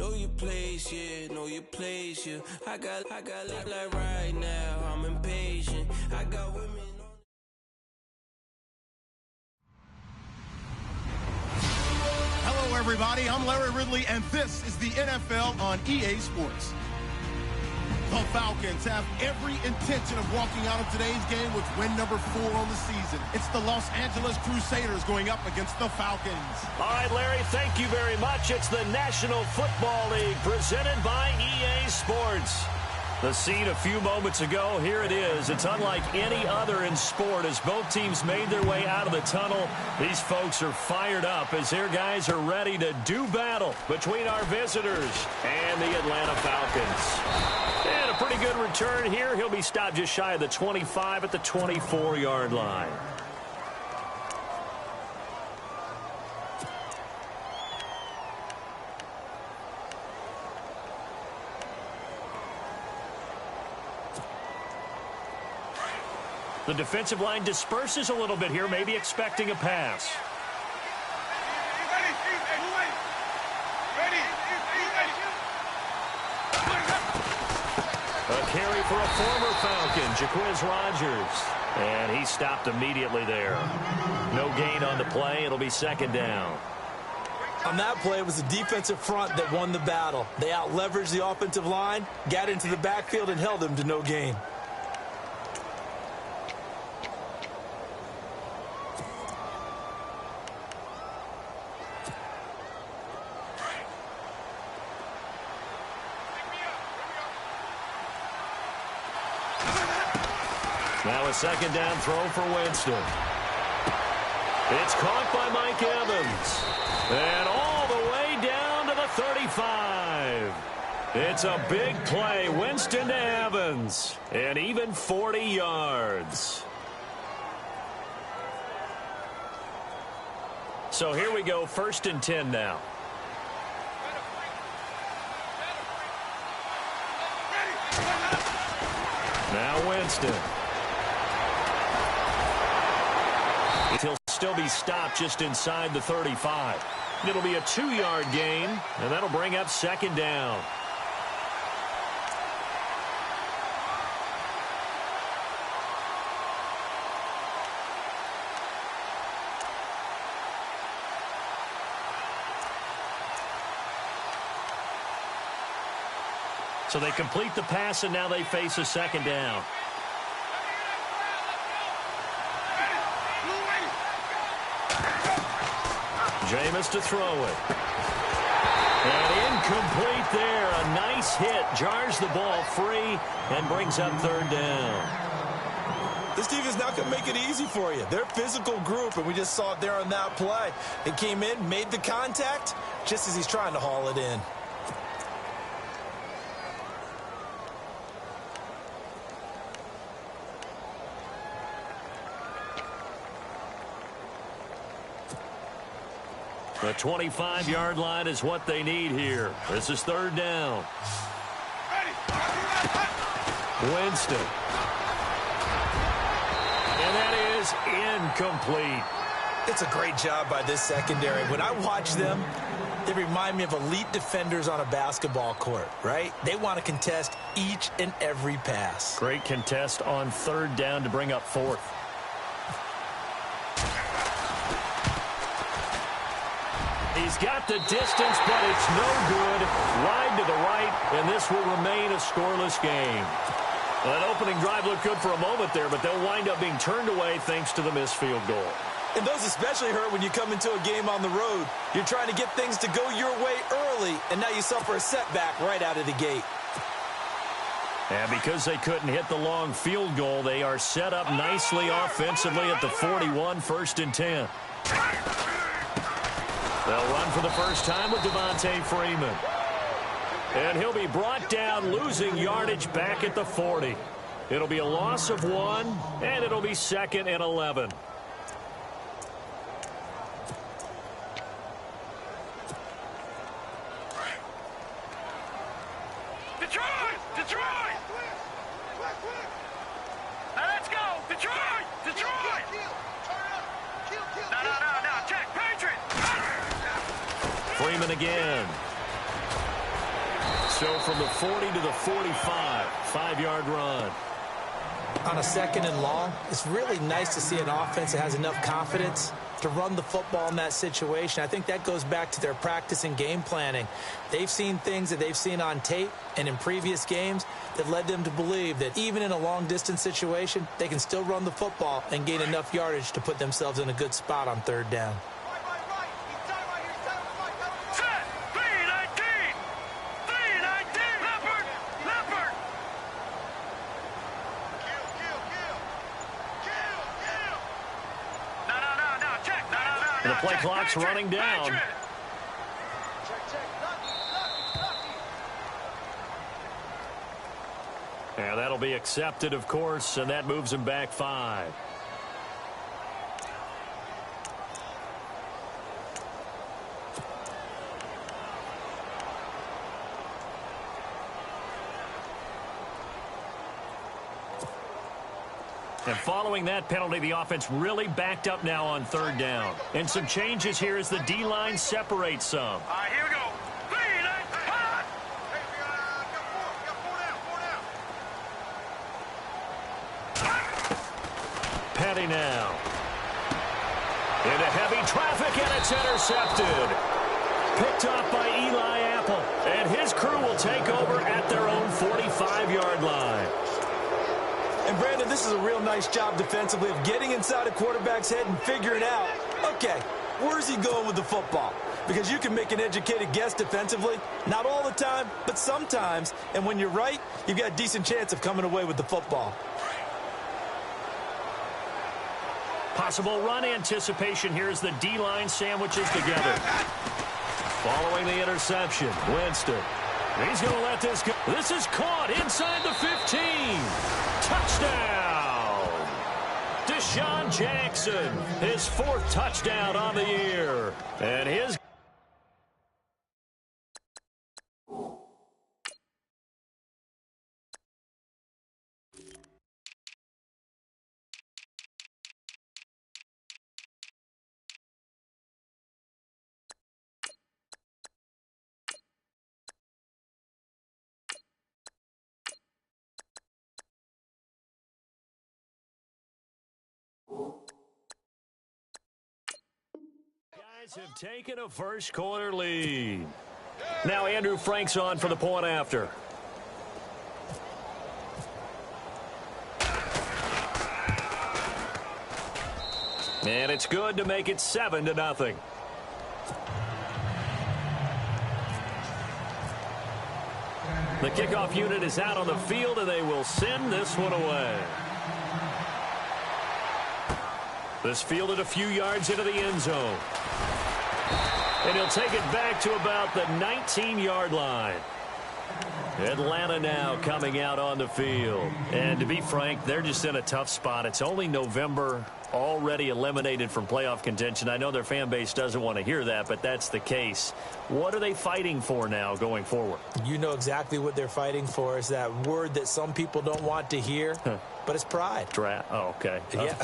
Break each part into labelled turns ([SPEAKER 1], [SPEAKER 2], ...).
[SPEAKER 1] Know your place, yeah, know your place, yeah. I got like right now, I'm impatient. I got women on.
[SPEAKER 2] Hello, everybody. I'm Larry Ridley, and this is the NFL on EA Sports. The Falcons have every intention of walking out of today's game with win number 4 on the season. It's the Los Angeles Crusaders going up against the Falcons.
[SPEAKER 3] All right, Larry, thank you very much. It's the National Football League presented by EA Sports. The scene a few moments ago, here it is. It's unlike any other in sport as both teams made their way out of the tunnel. These folks are fired up as their guys are ready to do battle between our visitors and the Atlanta Falcons. And a pretty good return here. He'll be stopped just shy of the 25 at the 24-yard line. The defensive line disperses a little bit here, maybe expecting a pass. A carry for a former Falcon, Jaquiz Rogers. And he stopped immediately there. No gain on the play. It'll be second down.
[SPEAKER 4] On that play, it was the defensive front that won the battle. They out-leveraged the offensive line, got into the backfield, and held them to no gain.
[SPEAKER 3] Now a second down throw for Winston. It's caught by Mike Evans. And all the way down to the 35. It's a big play. Winston to Evans. And even 40 yards. So here we go, 1st and 10 now. Now Winston. He'll still be stopped just inside the 35. It'll be a 2-yard gain, and that'll bring up second down. So they complete the pass, and now they face a second down. Jameis to throw it. And incomplete there. A nice hit. Jars the ball free and brings up third down.
[SPEAKER 4] This defense not going to make it easy for you. They're a physical group, and we just saw it there on that play. It came in, made the contact, just as he's trying to haul it in.
[SPEAKER 3] The 25-yard line is what they need here. This is third down. Winston. And that is incomplete.
[SPEAKER 4] It's a great job by this secondary. When I watch them, they remind me of elite defenders on a basketball court, right? They want to contest each and every pass.
[SPEAKER 3] Great contest on third down to bring up fourth. He's got the distance, but it's no good. Wide to the right, and this will remain a scoreless game. Well, that opening drive looked good for a moment there, but they'll wind up being turned away thanks to the missed field goal.
[SPEAKER 4] And those especially hurt when you come into a game on the road. You're trying to get things to go your way early, and now you suffer a setback right out of the gate.
[SPEAKER 3] And because they couldn't hit the long field goal, they are set up nicely offensively at the 41, 1st and 10. They'll run for the first time with Devontae Freeman. And he'll be brought down, losing yardage back at the 40. It'll be a loss of 1, and it'll be 2nd and 11.
[SPEAKER 5] Detroit! Detroit! Now let's go! Detroit! Detroit! No, check, Patriot!
[SPEAKER 3] Freeman again. So from the 40 to the 45, 5-yard run.
[SPEAKER 4] On a 2nd and long, it's really nice to see an offense that has enough confidence to run the football in that situation. I think that goes back to their practice and game planning. They've seen things that they've seen on tape and in previous games that led them to believe that even in a long-distance situation, they can still run the football and gain enough yardage to put themselves in a good spot on 3rd down.
[SPEAKER 3] The play clock's running down. And that'll be accepted, of course, and that moves him back 5. And following that penalty, the offense really backed up now on 3rd down. And some changes here as the D-line separates some.
[SPEAKER 5] All right, here we go. 3, 9, hot!
[SPEAKER 3] Petty now. Into heavy traffic, and it's intercepted. Picked off by Eli Apple. And his crew will take over at their own 45-yard line.
[SPEAKER 4] And, Brandon, this is a real nice job defensively of getting inside a quarterback's head and figuring out, okay, where's he going with the football? Because you can make an educated guess defensively, not all the time, but sometimes. And when you're right, you've got a decent chance of coming away with the football.
[SPEAKER 3] Possible run anticipation here as the D-line sandwiches together. Following the interception, Winston. He's going to let this go. This is caught inside the 15. Touchdown! Deshaun Jackson, his 4th touchdown on the year. And his... have taken a first quarter lead. Now Andrew Frank's on for the point after. And it's good to make it 7-0. The kickoff unit is out on the field, and they will send this one away. This fielded a few yards into the end zone. And he'll take it back to about the 19-yard line. Atlanta now coming out on the field. And to be frank, they're just in a tough spot. It's only November, already eliminated from playoff contention. I know their fan base doesn't want to hear that, but that's the case. What are they fighting for now going forward?
[SPEAKER 4] You know exactly what they're fighting for. Is that word that some people don't want to hear, but it's pride.
[SPEAKER 3] Draft. Oh, okay.
[SPEAKER 4] Yeah.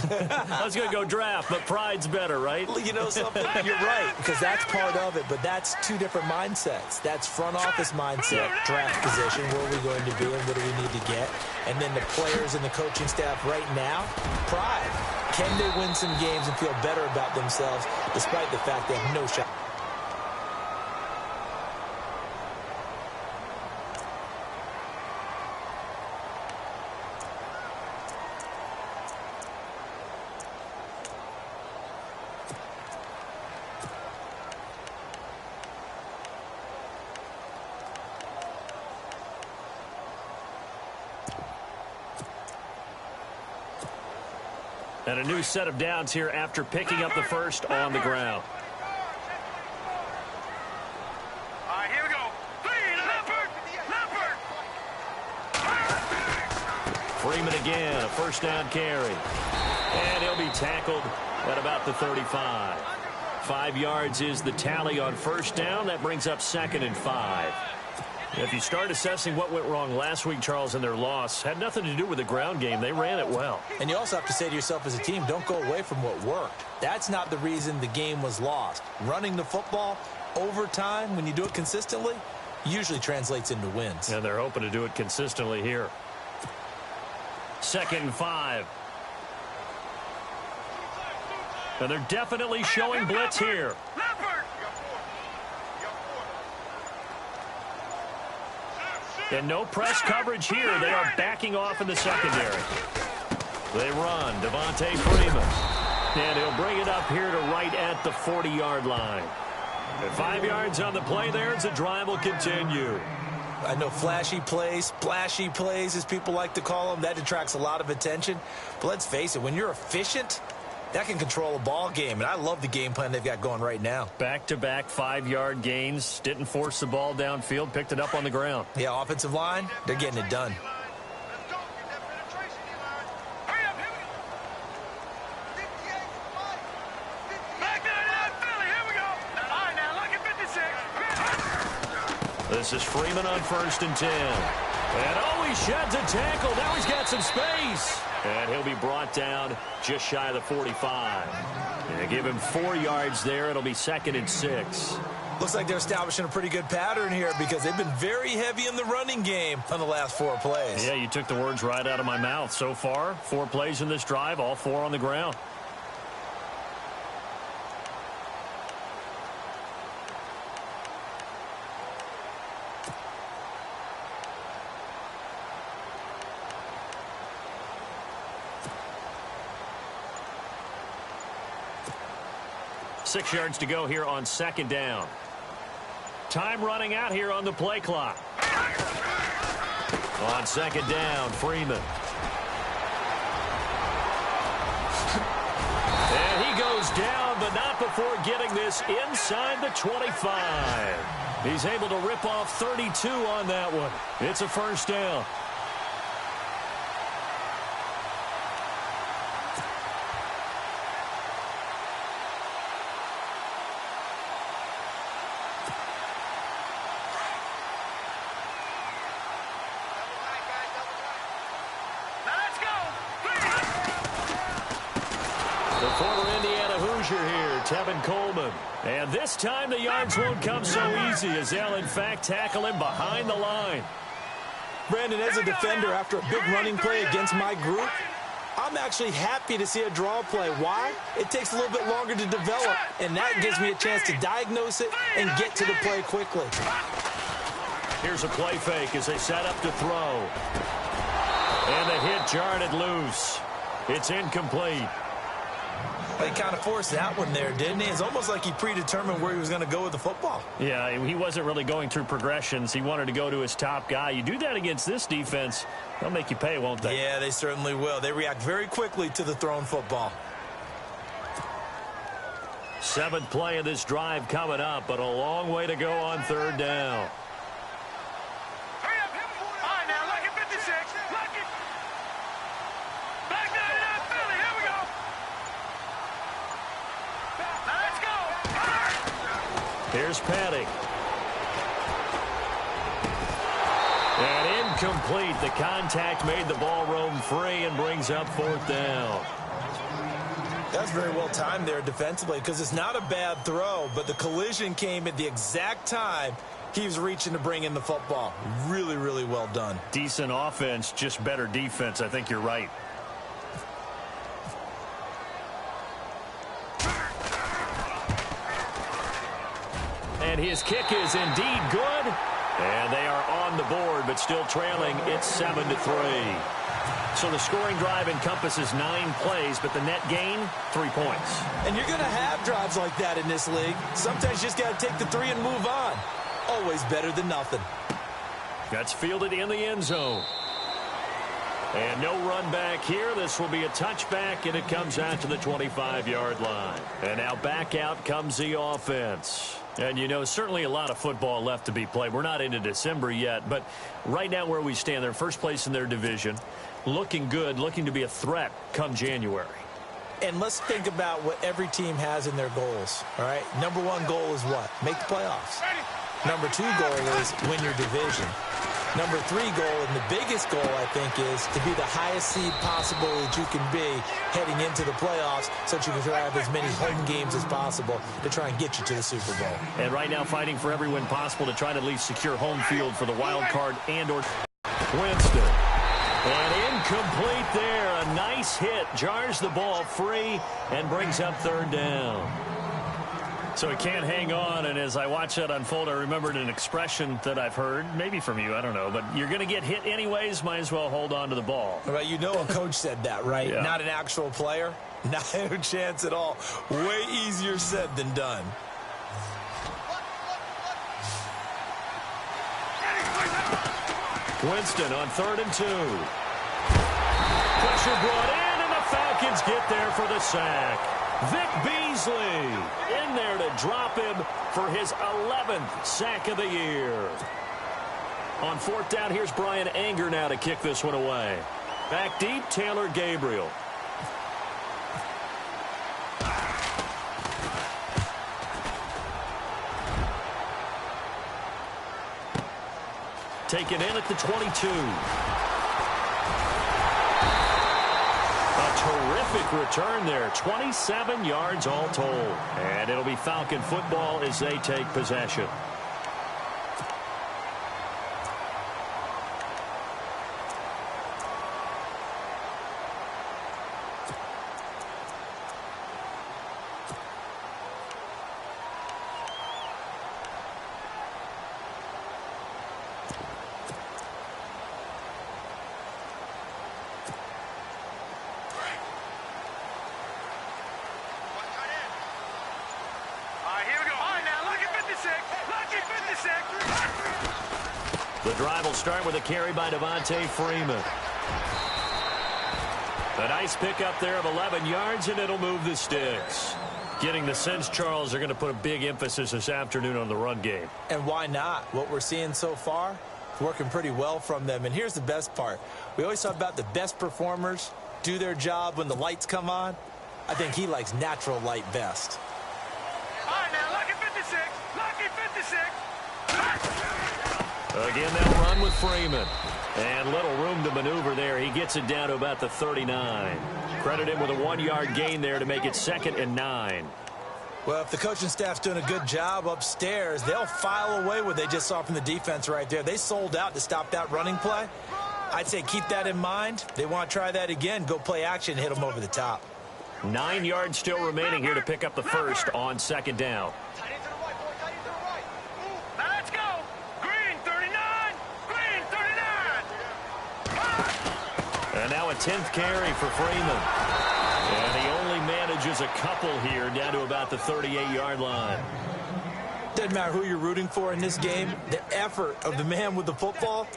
[SPEAKER 3] I was going to go draft, but pride's better, right?
[SPEAKER 4] You know something? You're right, because that's part of it, but that's 2 different mindsets. That's front office mindset, draft position, where are we going to be and what do we need to get? And then the players and the coaching staff right now, pride. Can they win some games and feel better about themselves despite the fact they have no shot?
[SPEAKER 3] And a new set of downs here after picking up the first on the ground.
[SPEAKER 5] All right, here we go.
[SPEAKER 3] Freeman again, a first down carry. And he'll be tackled at about the 35. 5 yards is the tally on first down. That brings up 2nd and 5. If you start assessing what went wrong last week, Charles, in their loss, had nothing to do with the ground game. They ran it well.
[SPEAKER 4] And you also have to say to yourself as a team, don't go away from what worked. That's not the reason the game was lost. Running the football over time, when you do it consistently, usually translates into wins.
[SPEAKER 3] And they're hoping to do it consistently here. 2nd and 5. And they're definitely showing blitz here. And no press coverage here. They are backing off in the secondary. They run. Devontae Freeman. And he'll bring it up here to right at the 40-yard line. And 5 yards on the play there as the drive will continue.
[SPEAKER 4] I know flashy plays, splashy plays, as people like to call them, that detracts a lot of attention. But let's face it, when you're efficient, that can control a ball game. And I love the game plan they've got going right now.
[SPEAKER 3] Back-to-back 5-yard gains. Didn't force the ball downfield. Picked it up on the ground.
[SPEAKER 4] Yeah, offensive line, they're getting it done.
[SPEAKER 3] This is Freeman on 1st and 10. And he sheds a tackle. Now he's got some space. And he'll be brought down just shy of the 45. And give him 4 yards there. It'll be 2nd and 6.
[SPEAKER 4] Looks like they're establishing a pretty good pattern here because they've been very heavy in the running game on the last 4 plays.
[SPEAKER 3] Yeah, you took the words right out of my mouth. So far, 4 plays in this drive, all 4 on the ground. Six yards to go here on 2nd down. Time running out here on the play clock. On 2nd down, Freeman. And he goes down, but not before getting this inside the 25. He's able to rip off 32 on that one. It's a 1st down. Coleman. And this time the yards won't come so easy as they'll in fact tackle him behind the line.
[SPEAKER 4] Brandon, as a defender after a big running play against my group, I'm actually happy to see a draw play. Why? It takes a little bit longer to develop, and that gives me a chance to diagnose it and get to the play quickly.
[SPEAKER 3] Here's a play fake as they set up to throw. And the hit jarred it loose. It's incomplete.
[SPEAKER 4] He kind of forced that one there, didn't he? It's almost like he predetermined where he was going to go with the football.
[SPEAKER 3] Yeah, he wasn't really going through progressions. He wanted to go to his top guy. You do that against this defense, they'll make you pay, won't they?
[SPEAKER 4] Yeah, they certainly will. They react very quickly to the thrown football.
[SPEAKER 3] 7th play of this drive coming up, but a long way to go on 3rd down. Here's Paddock. And incomplete. The contact made the ball roam free and brings up 4th down.
[SPEAKER 4] That's very well timed there defensively because it's not a bad throw, but the collision came at the exact time he was reaching to bring in the football. Really, really well done.
[SPEAKER 3] Decent offense, just better defense. I think you're right. And his kick is indeed good. And they are on the board, but still trailing. It's 7-3. So the scoring drive encompasses 9 plays, but the net gain, 3 points.
[SPEAKER 4] And you're going to have drives like that in this league. Sometimes you just got to take the 3 and move on. Always better than nothing.
[SPEAKER 3] That's fielded in the end zone. And no run back here. This will be a touchback, and it comes out to the 25-yard line. And now back out comes the offense. And, you know, certainly a lot of football left to be played. We're not into December yet, but right now where we stand, they're first place in their division, looking good, looking to be a threat come January.
[SPEAKER 4] And let's think about what every team has in their goals, all right? Number 1 goal is what? Make the playoffs. Number 2 goal is win your division. Number 3 goal, and the biggest goal, I think, is to be the highest seed possible that you can be heading into the playoffs so that you can try to have as many home games as possible to try and get you to the Super Bowl.
[SPEAKER 3] And right now fighting for every win possible to try to at least secure home field for the wild card and/or Winston. And incomplete there. A nice hit. Jars the ball free and brings up third down. So he can't hang on, and as I watch that unfold, I remembered an expression that I've heard, maybe from you, I don't know, but you're going to get hit anyways, might as well hold on to the ball.
[SPEAKER 4] Well, you know a coach said that, right?
[SPEAKER 3] Yeah.
[SPEAKER 4] Not an actual player. Not a chance at all. Way easier said than done.
[SPEAKER 3] Winston on 3rd and 2. Pressure brought in, and the Falcons get there for the sack. Vic Beasley in there to drop him for his 11th sack of the year. On 4th down, here's Brian Anger now to kick this one away. Back deep, Taylor Gabriel. Taken in at the 22. Terrific return there. 27 yards all told. And it'll be Falcon football as they take possession. The drive will start with a carry by Devontae Freeman. A nice pickup there of 11 yards, and it'll move the sticks. Getting the sense, Charles, they're going to put a big emphasis this afternoon on the run game.
[SPEAKER 4] And why not? What we're seeing so far, working pretty well from them. And here's the best part. We always talk about the best performers do their job when the lights come on. I think he likes natural light best.
[SPEAKER 5] All right, now, lucky 56. Lucky 56.
[SPEAKER 3] Again, they'll run with Freeman. And little room to maneuver there. He gets it down to about the 39. Credit him with a 1-yard gain there to make it 2nd and 9.
[SPEAKER 4] Well, if the coaching staff's doing a good job upstairs, they'll file away what they just saw from the defense right there. They sold out to stop that running play. I'd say keep that in mind. They want to try that again. Go play action, hit them over the top.
[SPEAKER 3] 9 yards still remaining here to pick up the first on 2nd down.
[SPEAKER 5] Now let's go. Green 39. Green 39.
[SPEAKER 3] And now a 10th carry for Freeman. And he only manages a couple here down to about the 38-yard line.
[SPEAKER 4] Doesn't matter who you're rooting for in this game. The effort of the man with the football,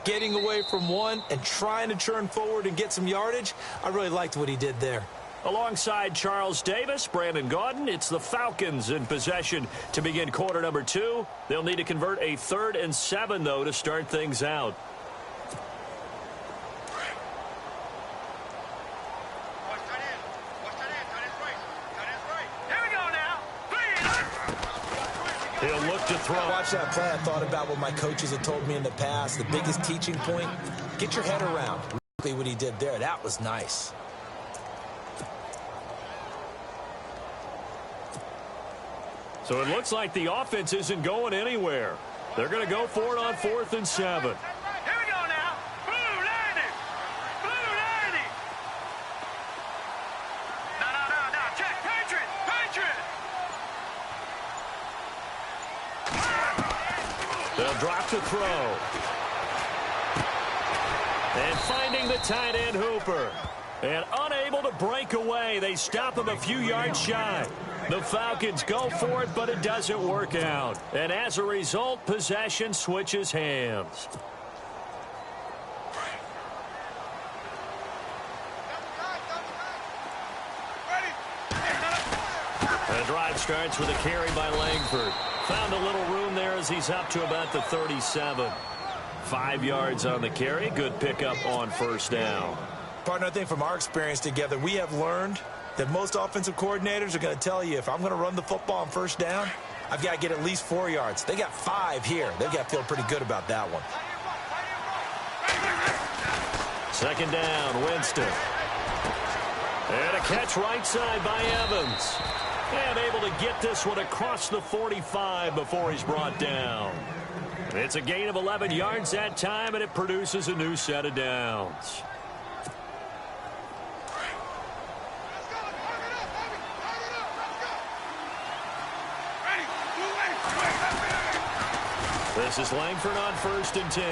[SPEAKER 4] getting away from one and trying to churn forward and get some yardage, I really liked what he did there.
[SPEAKER 3] Alongside Charles Davis, Brandon Gaudin, it's the Falcons in possession to begin quarter number 2. They'll need to convert a 3rd and 7, though, to start things out.
[SPEAKER 5] Here we go now.
[SPEAKER 3] He'll look to throw.
[SPEAKER 4] Watch that play. I thought about what my coaches had told me in the past. The biggest teaching point, get your head around. Exactly what he did there. That was nice.
[SPEAKER 3] So it looks like the offense isn't going anywhere. They're going to go for it on 4th and 7.
[SPEAKER 5] Here we go now. Blue 90. Blue 90. No. Check. Patriot.
[SPEAKER 3] They'll drop to throw. And finding the tight end Hooper. And unable to break away. They stop him a few yards shy. The Falcons go for it, but it doesn't work out. And as a result, possession switches hands. The drive starts with a carry by Langford. Found a little room there as he's up to about the 37. 5 yards on the carry. Good pickup on 1st down.
[SPEAKER 4] Partner, I think from our experience together, we have learned that most offensive coordinators are going to tell you, if I'm going to run the football on 1st down, I've got to get at least 4 yards. They got 5 here. They've got to feel pretty good about that one.
[SPEAKER 3] Second down, Winston. And a catch right side by Evans. And able to get this one across the 45 before he's brought down. It's a gain of 11 yards that time, and it produces a new set of downs. This is Langford on 1st and 10.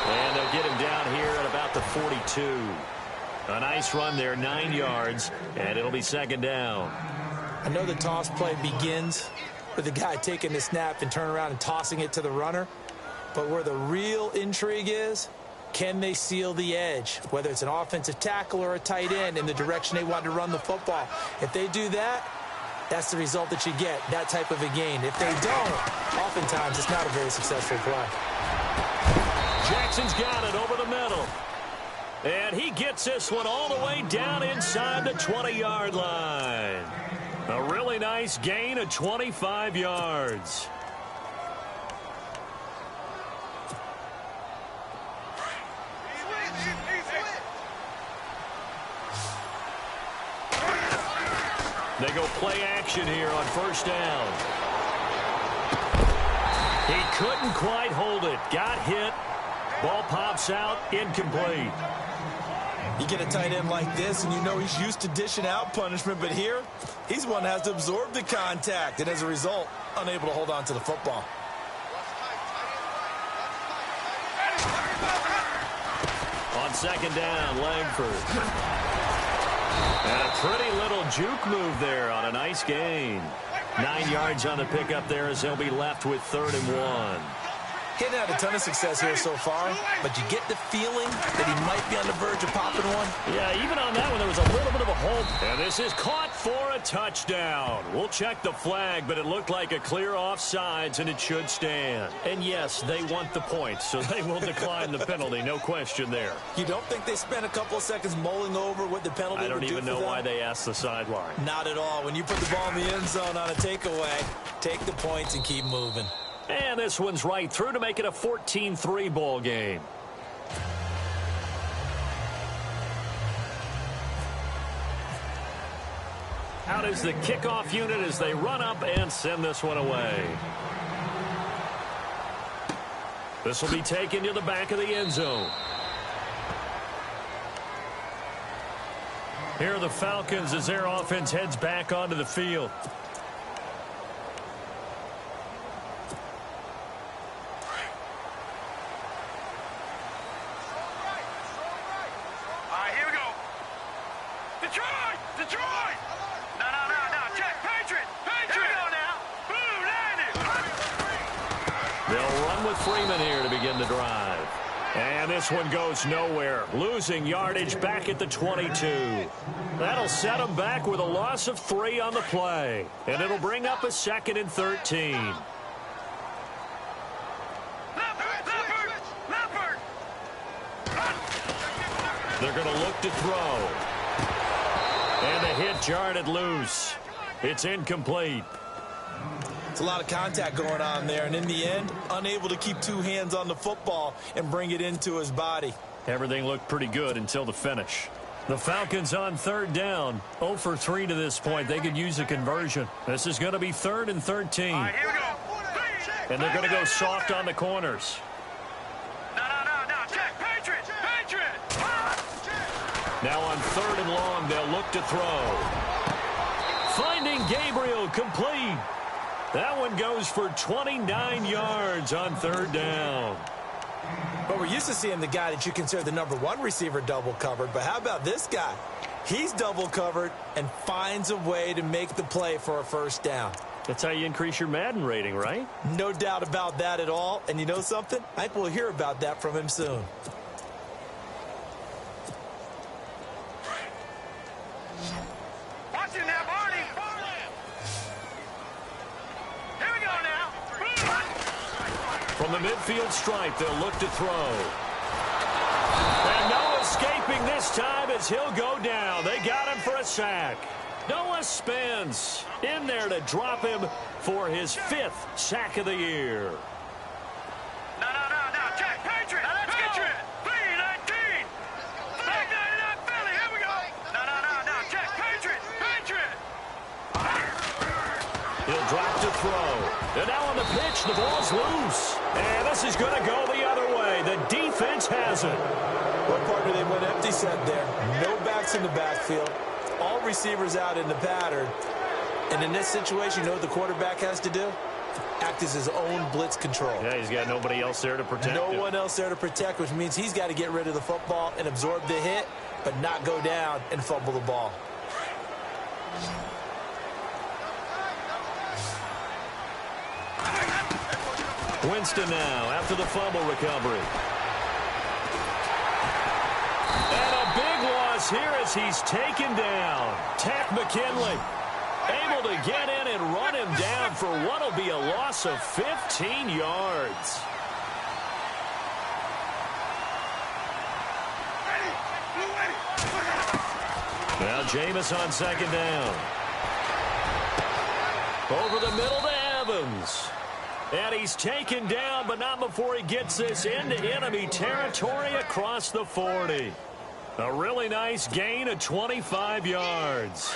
[SPEAKER 3] And they'll get him down here at about the 42. A nice run there, 9 yards, and it'll be second down.
[SPEAKER 4] I know the toss play begins with the guy taking the snap and turn around and tossing it to the runner. But where the real intrigue is, can they seal the edge, whether it's an offensive tackle or a tight end, in the direction they want to run the football? If they do that, that's the result that you get, that type of a gain. If they don't, oftentimes it's not a very successful play.
[SPEAKER 3] Jackson's got it over the middle. And he gets this one all the way down inside the 20-yard line. A really nice gain of 25 yards. They go play action here on 1st down. He couldn't quite hold it. Got hit. Ball pops out. Incomplete.
[SPEAKER 4] You get a tight end like this, and you know he's used to dishing out punishment, but here, he's one that has to absorb the contact, and as a result, unable to hold on to the football.
[SPEAKER 3] On 2nd down, Langford. And a pretty little juke move there on a nice gain. 9 yards on the pickup there as they'll be left with 3rd and 1.
[SPEAKER 4] He hadn't had a ton of success here so far, but you get the feeling that he might be on the verge of popping one.
[SPEAKER 3] Yeah, even on that one, there was a little bit of a hope. And this is caught for a touchdown. We'll check the flag, but it looked like a clear offsides, and it should stand. And yes, they want the points, so they will decline the penalty, no question there.
[SPEAKER 4] You don't think they spent a couple of seconds mulling over what the penalty would do?
[SPEAKER 3] I don't even know why they asked the sideline.
[SPEAKER 4] Not at all. When you put the ball in the end zone on a takeaway, take the points and keep moving.
[SPEAKER 3] And this one's right through to make it a 14-3 ball game. Out is the kickoff unit as they run up and send this one away. This will be taken to the back of the end zone. Here are the Falcons as their offense heads back onto the field. Freeman here to begin the drive. And this one goes nowhere. Losing yardage back at the 22. That'll set them back with a loss of 3 on the play. And it'll bring up a 2nd and 13. They're going to look to throw. And a hit jarred it loose. It's incomplete.
[SPEAKER 4] It's a lot of contact going on there, and in the end, unable to keep 2 hands on the football and bring it into his body.
[SPEAKER 3] Everything looked pretty good until the finish. The Falcons on 3rd down. 0 for 3 to this point. They could use a conversion. This is going to be 3rd and 13.
[SPEAKER 5] Here we go.
[SPEAKER 3] And they're going to go soft on the corners.
[SPEAKER 5] No. Check. Patriot.
[SPEAKER 3] Now on 3rd and long, they'll look to throw. Finding Gabriel complete. That one goes for 29 yards on 3rd down.
[SPEAKER 4] But we're used to seeing the guy that you consider the #1 receiver double covered. But how about this guy? He's double covered and finds a way to make the play for a 1st down.
[SPEAKER 3] That's how you increase your Madden rating, right?
[SPEAKER 4] No doubt about that at all. And you know something? I think we'll hear about that from him soon.
[SPEAKER 5] Watch it now, Barney. Here we go now.
[SPEAKER 3] From the midfield stripe, they'll look to throw. And no escaping this time as he'll go down. They got him for a sack. Noah Spence in there to drop him for his 5th sack of the year.
[SPEAKER 5] No.
[SPEAKER 3] And this is going to go the other way. The defense has it.
[SPEAKER 4] Well, partner, they went empty set there. No backs in the backfield. All receivers out in the pattern. And in this situation, you know what the quarterback has to do? Act as his own blitz control.
[SPEAKER 3] Yeah, he's got nobody else there to protect him.
[SPEAKER 4] No one else there to protect, which means he's got to get rid of the football and absorb the hit, but not go down and fumble the ball.
[SPEAKER 3] Winston now after the fumble recovery. And a big loss here as he's taken down. Tack McKinley able to get in and run him down for what will be a loss of 15 yards. Now Jameis on second down. Over the middle to Evans. And he's taken down, but not before he gets this into enemy territory across the 40. A really nice gain of 25 yards.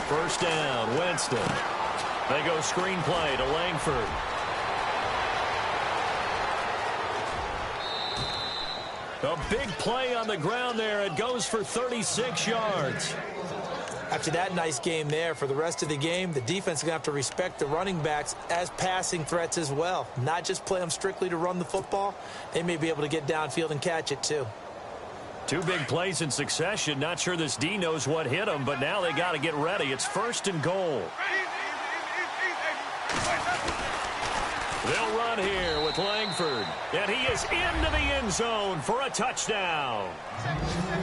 [SPEAKER 3] First down, Winston. They go screenplay to Langford. A big play on the ground there. It goes for 36 yards.
[SPEAKER 4] After that nice game there, for the rest of the game, the defense is going to have to respect the running backs as passing threats as well. Not just play them strictly to run the football. They may be able to get downfield and catch it too.
[SPEAKER 3] Two big plays in succession. Not sure this D knows what hit them, but now they got to get ready. It's first and goal. They'll run here with Langford. And he is into the end zone for a touchdown.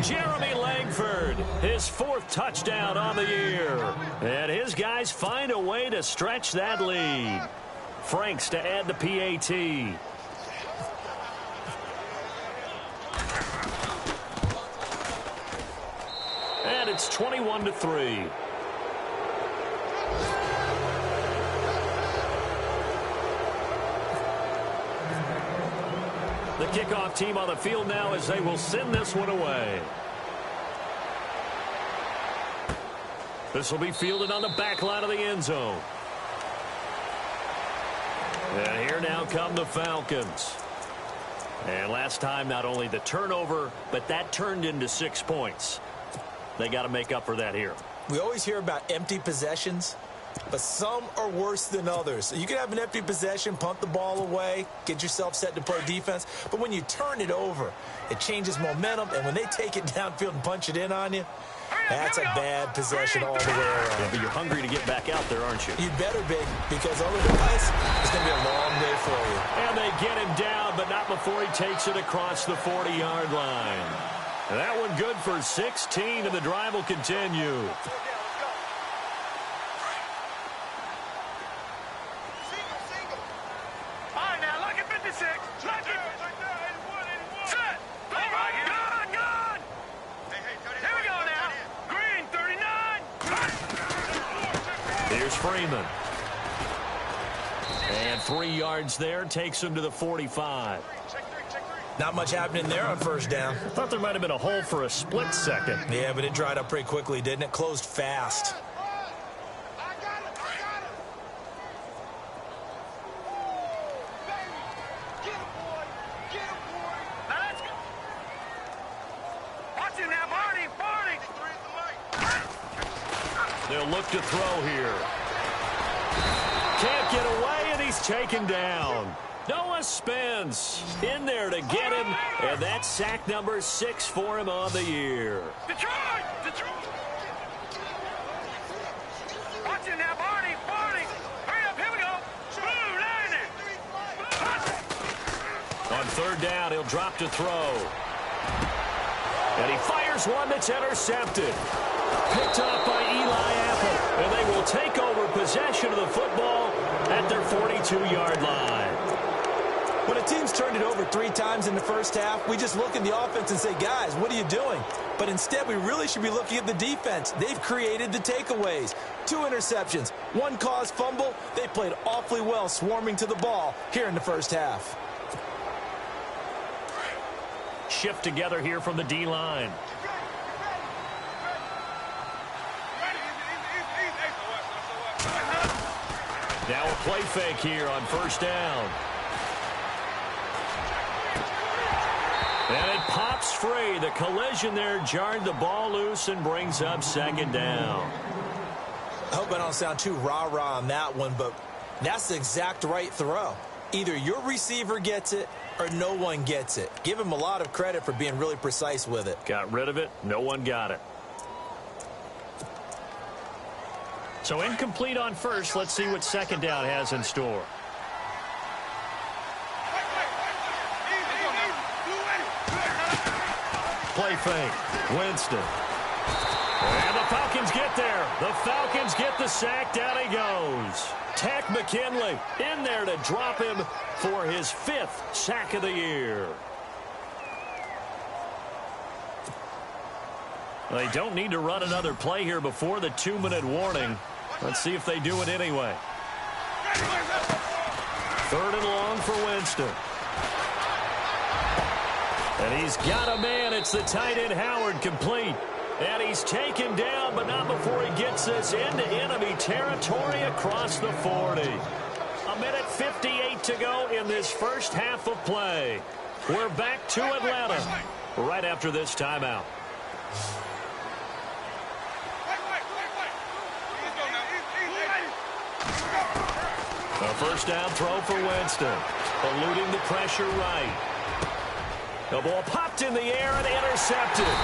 [SPEAKER 3] Jeremy Langford, his fourth touchdown on the year. And his guys find a way to stretch that lead. Franks to add the PAT. And it's 21-3. The kickoff team on the field now as they will send this one away. This will be fielded on the back line of the end zone. And here now come the Falcons. And last time, not only the turnover, but that turned into 6 points. They got to make up for that here.
[SPEAKER 4] We always hear about empty possessions, but some are worse than others. You can have an empty possession, punt the ball away, get yourself set to play defense, but when you turn it over, it changes momentum, and when they take it downfield and punch it in on you, that's a bad possession all the way around.
[SPEAKER 3] Yeah, but you're hungry to get back out there, aren't you?
[SPEAKER 4] You better be, because otherwise, it's going to be a long day for you.
[SPEAKER 3] And they get him down, but not before he takes it across the 40-yard line. And that one good for 16, and the drive will continue.
[SPEAKER 5] All right, now, look at 56. Look at 81. Set. All right, good. Here we go now. Green, 39.
[SPEAKER 3] Here's Freeman. And 3 yards there, takes him to the 45.
[SPEAKER 4] Not much happening there on first down.
[SPEAKER 3] I thought there might have been a hole for a split second.
[SPEAKER 4] Yeah, but it dried up pretty quickly, didn't it? Closed fast.
[SPEAKER 5] Watch it now, Barney.
[SPEAKER 3] They'll look to throw here. Can't get away, and he's taken down. Noah Spence in there to get him, and that's sack number 6 for him on the year.
[SPEAKER 5] Detroit. Watch it now, Barney. Hurry up, here we go. Blue landing.
[SPEAKER 3] On third down, he'll drop to throw. And he fires one that's intercepted. Picked off by Eli Apple, and they will take over possession of the football at their 42-yard line.
[SPEAKER 4] When a team's turned it over 3 times in the first half, we just look at the offense and say, guys, what are you doing? But instead, we really should be looking at the defense. They've created the takeaways. 2 interceptions, 1 caused fumble. They played awfully well swarming to the ball here in the first half.
[SPEAKER 3] Shift together here from the D-line. Now a play fake here on first down. And it pops free. The collision there jarred the ball loose and brings up second down.
[SPEAKER 4] I hope I don't sound too rah-rah on that one, but that's the exact right throw. Either your receiver gets it or no one gets it. Give him a lot of credit for being really precise with it.
[SPEAKER 3] Got rid of it. No one got it. So incomplete on first. Let's see what second down has in store. Play fake. Winston. And the Falcons get there. The Falcons get the sack. Down he goes. Tack McKinley in there to drop him for his 5th sack of the year. They don't need to run another play here before the 2-minute warning. Let's see if they do it anyway. 3rd and long for Winston. And he's got a man. It's the tight end Howard, complete. And he's taken down, but not before he gets this into enemy territory across the 40. 1:58 to go in this first half of play. We're back to Atlanta right after this timeout. A first down throw for Winston. Eluding the pressure right. The ball popped in the air and intercepted.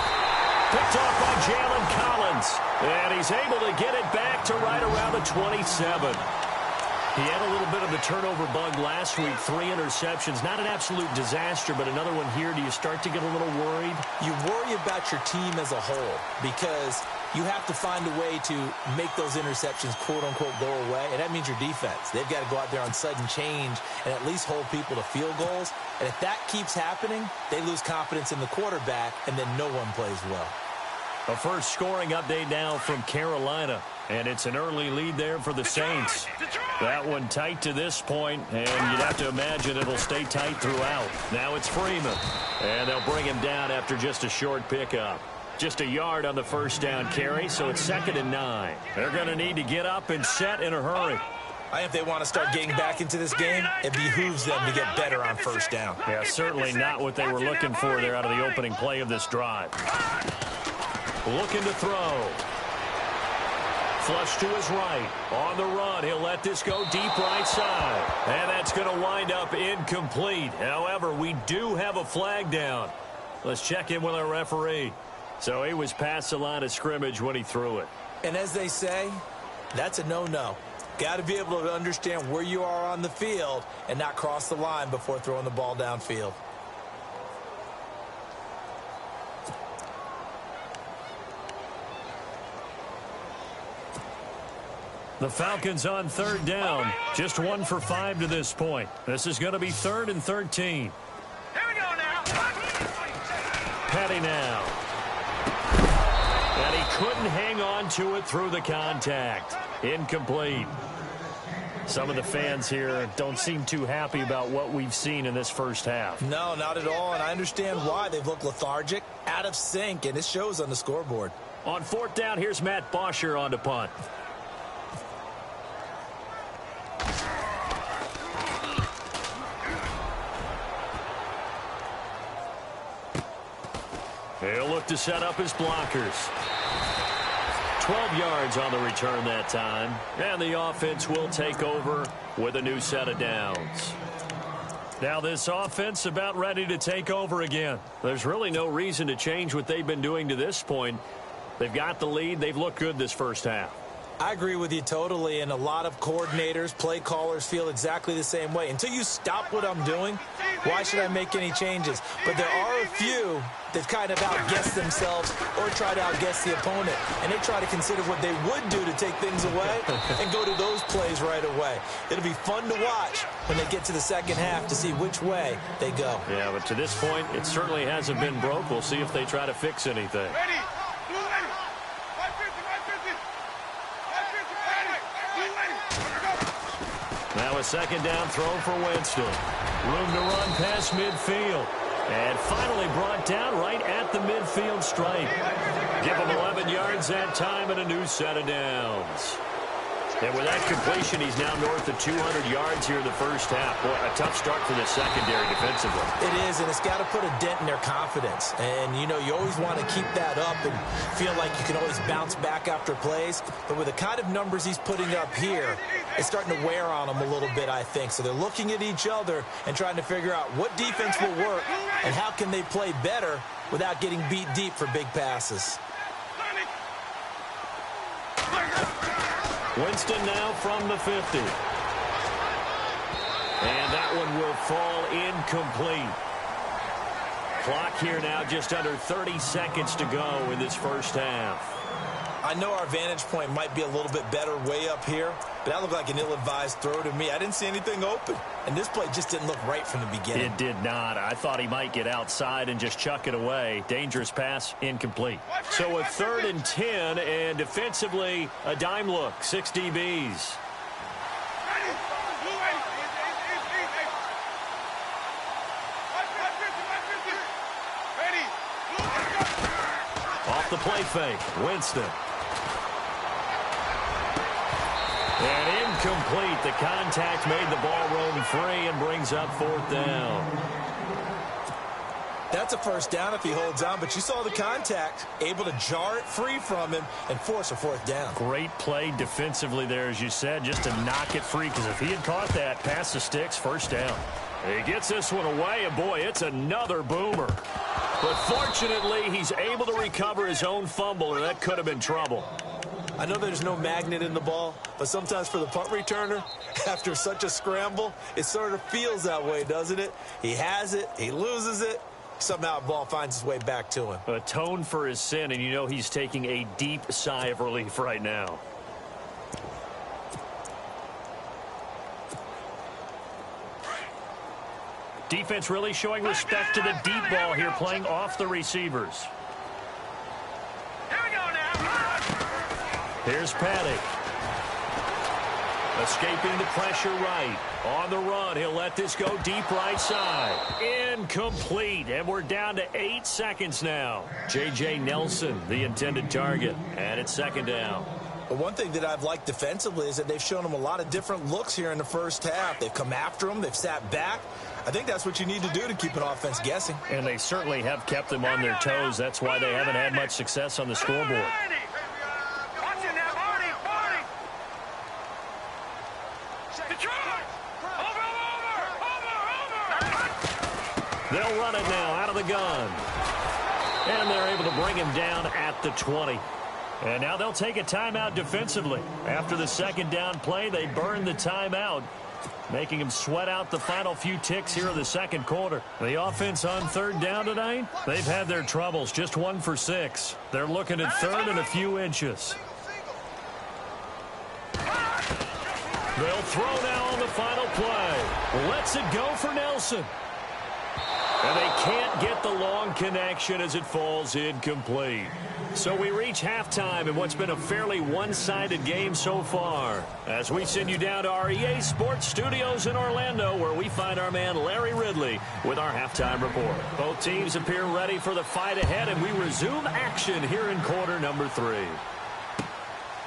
[SPEAKER 3] Picked off by Jalen Collins. And he's able to get it back to right around the 27. He had a little bit of the turnover bug last week. 3 interceptions. Not an absolute disaster, but another one here. Do you start to get a little worried?
[SPEAKER 4] You worry about your team as a whole because you have to find a way to make those interceptions, quote-unquote, go away. And that means your defense. They've got to go out there on sudden change and at least hold people to field goals. And if that keeps happening, they lose confidence in the quarterback, and then no one plays well.
[SPEAKER 3] A first scoring update now from Carolina. And it's an early lead there for the Saints. That one tight to this point, and you'd have to imagine it'll stay tight throughout. Now it's Freeman. And they'll bring him down after just a short pickup. Just a yard on the first down carry, so it's 2nd and 9. They're going to need to get up and set in a hurry.
[SPEAKER 4] If they want to start getting back into this game, it behooves them to get better on first down.
[SPEAKER 3] Yeah, certainly not what they were looking for there out of the opening play of this drive. Looking to throw. Flush to his right. On the run, he'll let this go deep right side. And that's going to wind up incomplete. However, we do have a flag down. Let's check in with our referee. So he was past the line of scrimmage when he threw it.
[SPEAKER 4] And as they say, that's a no-no. Got to be able to understand where you are on the field and not cross the line before throwing the ball downfield.
[SPEAKER 3] The Falcons on 3rd down. Just 1 for 5 to this point. This is going to be 3rd and 13.
[SPEAKER 5] Here we go now.
[SPEAKER 3] Petty now. And he couldn't hang on to it through the contact. Incomplete. Some of the fans here don't seem too happy about what we've seen in this first half.
[SPEAKER 4] No, not at all, and I understand why. They've looked lethargic, out of sync, and it shows on the scoreboard.
[SPEAKER 3] On 4th down, here's Matt Bosher on to punt. He'll look to set up his blockers. 12 yards on the return that time. And the offense will take over with a new set of downs. Now this offense about ready to take over again. There's really no reason to change what they've been doing to this point. They've got the lead. They've looked good this first half.
[SPEAKER 4] I agree with you totally, and a lot of coordinators, play callers feel exactly the same way. Until you stop what I'm doing, why should I make any changes? But there are a few that kind of outguess themselves or try to outguess the opponent, and they try to consider what they would do to take things away and go to those plays right away. It'll be fun to watch when they get to the second half to see which way they go.
[SPEAKER 3] Yeah, but to this point, it certainly hasn't been broke. We'll see if they try to fix anything. Now a second down throw for Winston. Room to run past midfield. And finally brought down right at the midfield stripe. Give him 11 yards that time and a new set of downs. And with that completion, he's now north of 200 yards here in the first half. Boy, a tough start for the secondary defensively.
[SPEAKER 4] It is, and it's got to put a dent in their confidence. And, you know, you always want to keep that up and feel like you can always bounce back after plays. But with the kind of numbers he's putting up here, it's starting to wear on them a little bit, I think. So they're looking at each other and trying to figure out what defense will work and how can they play better without getting beat deep for big passes.
[SPEAKER 3] Winston now from the 50. And that one will fall incomplete. Clock here now just under 30 seconds to go in this first half.
[SPEAKER 4] I know our vantage point might be a little bit better way up here, but that looked like an ill-advised throw to me. I didn't see anything open, and this play just didn't look right from the beginning.
[SPEAKER 3] It did not. I thought he might get outside and just chuck it away. Dangerous pass, incomplete. So a 3rd and 10, and defensively, a dime look, 6 DBs. Off the play fake, Winston. And incomplete. The contact made the ball roam free and brings up 4th down.
[SPEAKER 4] That's a first down if he holds on, but you saw the contact, able to jar it free from him and force a 4th down.
[SPEAKER 3] Great play defensively there, as you said, just to knock it free, because if he had caught that, pass the sticks, 1st down. He gets this one away, and boy, it's another boomer. But fortunately, he's able to recover his own fumble, or that could have been trouble.
[SPEAKER 4] I know there's no magnet in the ball, but sometimes for the punt returner, after such a scramble, it sort of feels that way, doesn't it? He has it, he loses it, somehow the ball finds its way back to him.
[SPEAKER 3] Atone for his sin, and you know he's taking a deep sigh of relief right now. Defense really showing respect to the deep ball here, playing off the receivers.
[SPEAKER 5] Here we go now.
[SPEAKER 3] Here's Paddock. Escaping the pressure right. On the run, he'll let this go deep right side. Incomplete, and we're down to 8 seconds now. J.J. Nelson, the intended target, and it's 2nd down.
[SPEAKER 4] But one thing that I've liked defensively is that they've shown him a lot of different looks here in the first half. They've come after him. They've sat back. I think that's what you need to do to keep an offense guessing.
[SPEAKER 3] And they certainly have kept them on their toes. That's why they haven't had much success on the scoreboard.
[SPEAKER 5] Watching that, Marty. Detroit! Over!
[SPEAKER 3] They'll run it now out of the gun. And they're able to bring him down at the 20. And now they'll take a timeout defensively. After the 2nd down play, they burn the timeout, making him sweat out the final few ticks here in the 2nd quarter. The offense on 3rd down tonight, they've had their troubles, just 1 for 6. They're looking at 3rd and a few inches. They'll throw now on the final play. Lets it go for Nelson. And they can't get the long connection as it falls incomplete. So we reach halftime in what's been a fairly one-sided game so far, as we send you down to our EA Sports Studios in Orlando, where we find our man Larry Ridley with our halftime report. Both teams appear ready for the fight ahead, and we resume action here in quarter number 3.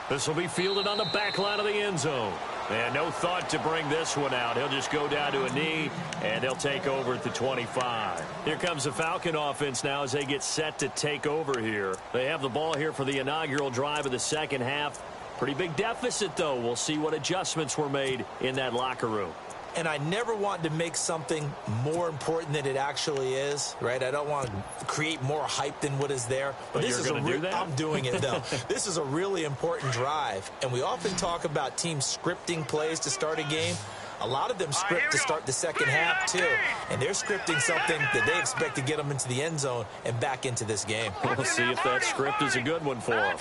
[SPEAKER 3] This will be fielded on the back line of the end zone. And no thought to bring this one out. He'll just go down to a knee, and they'll take over at the 25. Here comes the Falcon offense now as they get set to take over here. They have the ball here for the inaugural drive of the 2nd half. Pretty big deficit, though. We'll see what adjustments were made in that locker room.
[SPEAKER 4] And I never want to make something more important than it actually is, right? I don't want to create more hype than what is there.
[SPEAKER 3] But this is going to do that?
[SPEAKER 4] I'm doing it, though. This is a really important drive. And we often talk about teams scripting plays to start a game. A lot of them script to start the 2nd half, too. And they're scripting something that they expect to get them into the end zone and back into this game.
[SPEAKER 3] We'll see if that script is a good one for them.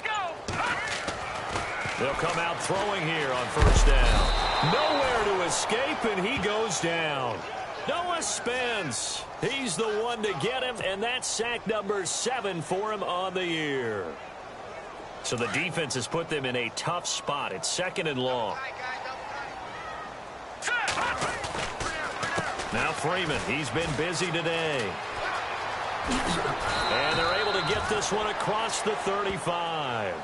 [SPEAKER 3] They'll come out throwing here on 1st down. Nowhere to escape, and he goes down. Noah Spence. He's the one to get him, and that's sack number 7 for him on the year. So the defense has put them in a tough spot. It's 2nd and long. Now Freeman, he's been busy today. And they're able to get this one across the 35.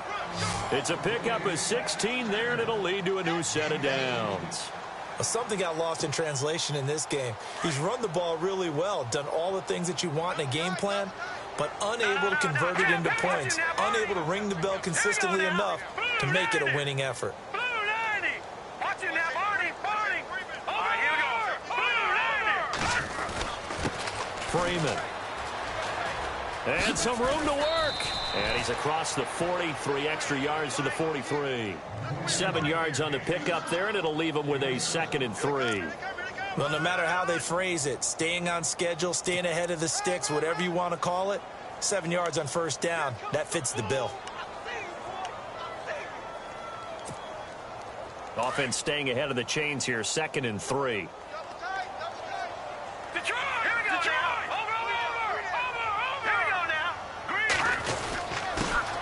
[SPEAKER 3] It's a pickup of 16 there, and it'll lead to a new set of downs.
[SPEAKER 4] Well, something got lost in translation in this game. He's run the ball really well, done all the things that you want in a game plan, but unable to convert it into points, unable to ring the bell consistently enough to make it a winning effort.
[SPEAKER 3] Freeman. And some room to work. And he's across the 40, 3 extra yards to the 43. 7 yards on the pickup there, and it'll leave him with a 2nd and 3.
[SPEAKER 4] Well, no matter how they phrase it, staying on schedule, staying ahead of the sticks, whatever you want to call it, 7 yards on first down, that fits the bill.
[SPEAKER 3] Offense staying ahead of the chains here, 2nd and 3.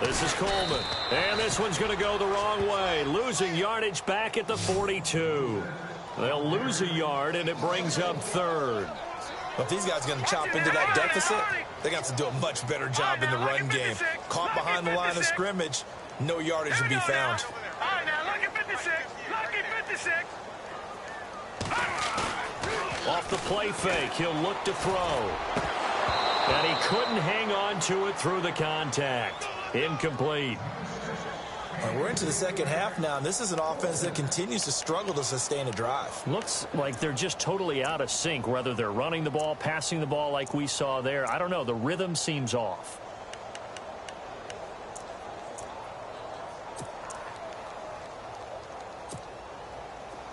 [SPEAKER 3] This is Coleman, and this one's going to go the wrong way, losing yardage back at the 42. They'll lose a yard, and it brings up 3rd.
[SPEAKER 4] Well, if these guys are going to chop into that deficit, they got to do a much better job in the run game. Caught behind the line of scrimmage, no yardage to be found.
[SPEAKER 5] All right, now, lucky 56. Lucky 56.
[SPEAKER 3] Off the play fake, he'll look to throw. And he couldn't hang on to it through the contact. Incomplete.
[SPEAKER 4] We're into the second half now, and this is an offense that continues to struggle to sustain a drive.
[SPEAKER 3] Looks like they're just totally out of sync, whether they're running the ball, passing the ball like we saw there. I don't know. The rhythm seems off.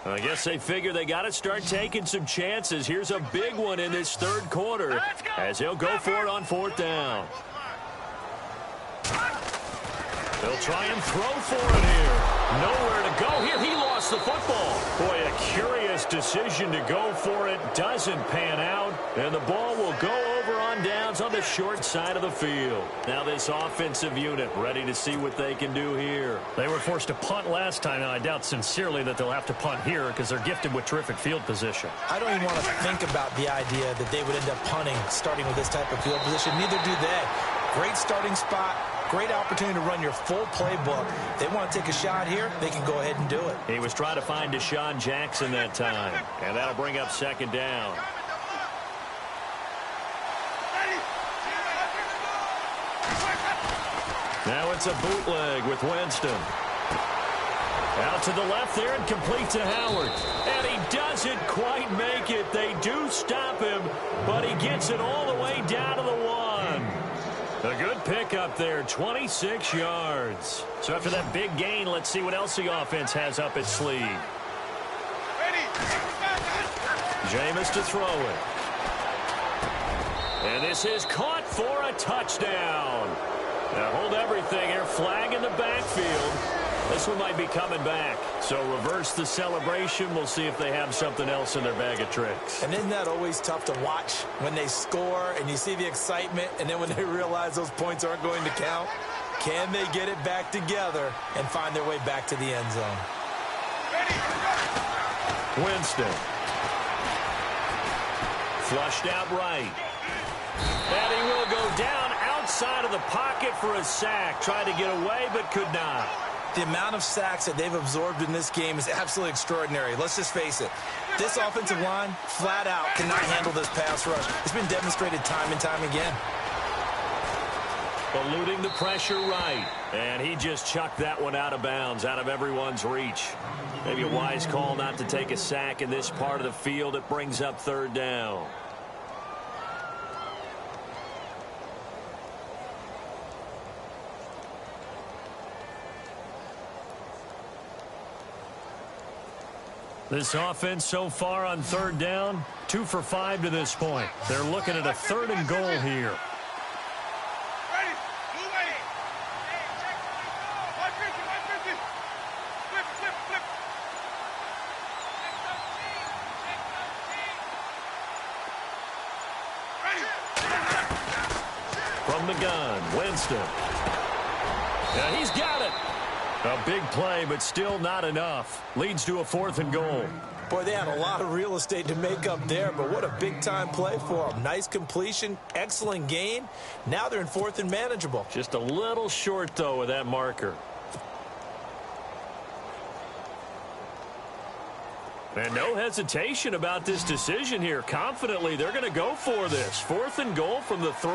[SPEAKER 3] I guess they figure they got to start taking some chances. Here's a big one in this 3rd quarter as he'll go for it on 4th down. They'll try and throw for it here. Nowhere to go here. He lost the football. Boy, a curious decision to go for it. Doesn't pan out. And the ball will go over on downs on the short side of the field. Now this offensive unit ready to see what they can do here. They were forced to punt last time, and I doubt sincerely that they'll have to punt here because they're gifted with terrific field position.
[SPEAKER 4] I don't even want to think about the idea that they would end up punting starting with this type of field position. Neither do they. Great starting spot. Great opportunity to run your full playbook. If they want to take a shot here, they can go ahead and do it.
[SPEAKER 3] He was trying to find Deshaun Jackson that time, and that'll bring up 2nd down. Now it's a bootleg with Winston. Out to the left there and complete to Howard. And he doesn't quite make it. They do stop him, but he gets it all the way down to the 1. A good pickup there, 26 yards. So after that big gain, let's see what else the offense has up its sleeve. Jameis to throw it. And this is caught for a touchdown. Now hold everything here. Flag in the backfield. This one might be coming back. So reverse the celebration. We'll see if they have something else in their bag of tricks.
[SPEAKER 4] And isn't that always tough to watch when they score and you see the excitement, and then when they realize those points aren't going to count? Can they get it back together and find their way back to the end zone?
[SPEAKER 3] Winston. Flushed out right. And he will go down outside of the pocket for a sack. Tried to get away, but could not.
[SPEAKER 4] The amount of sacks that they've absorbed in this game is absolutely extraordinary. Let's just face it. This offensive line, flat out, cannot handle this pass rush. It's been demonstrated time and time again.
[SPEAKER 3] Eluding the pressure right. And he just chucked that one out of bounds, out of everyone's reach. Maybe a wise call not to take a sack in this part of the field. It brings up 3rd down. This offense so far on 3rd down, 2 for 5 to this point. They're looking at a 3rd and goal here. From the gun, Winston. Yeah, he's got it. A big play, but still not enough. Leads to a 4th and goal.
[SPEAKER 4] Boy, they had a lot of real estate to make up there, but what a big-time play for them. Nice completion, excellent gain. Now they're in 4th and manageable.
[SPEAKER 3] Just a little short, though, with that marker. And no hesitation about this decision here. Confidently, they're going to go for this. 4th and goal from the 3.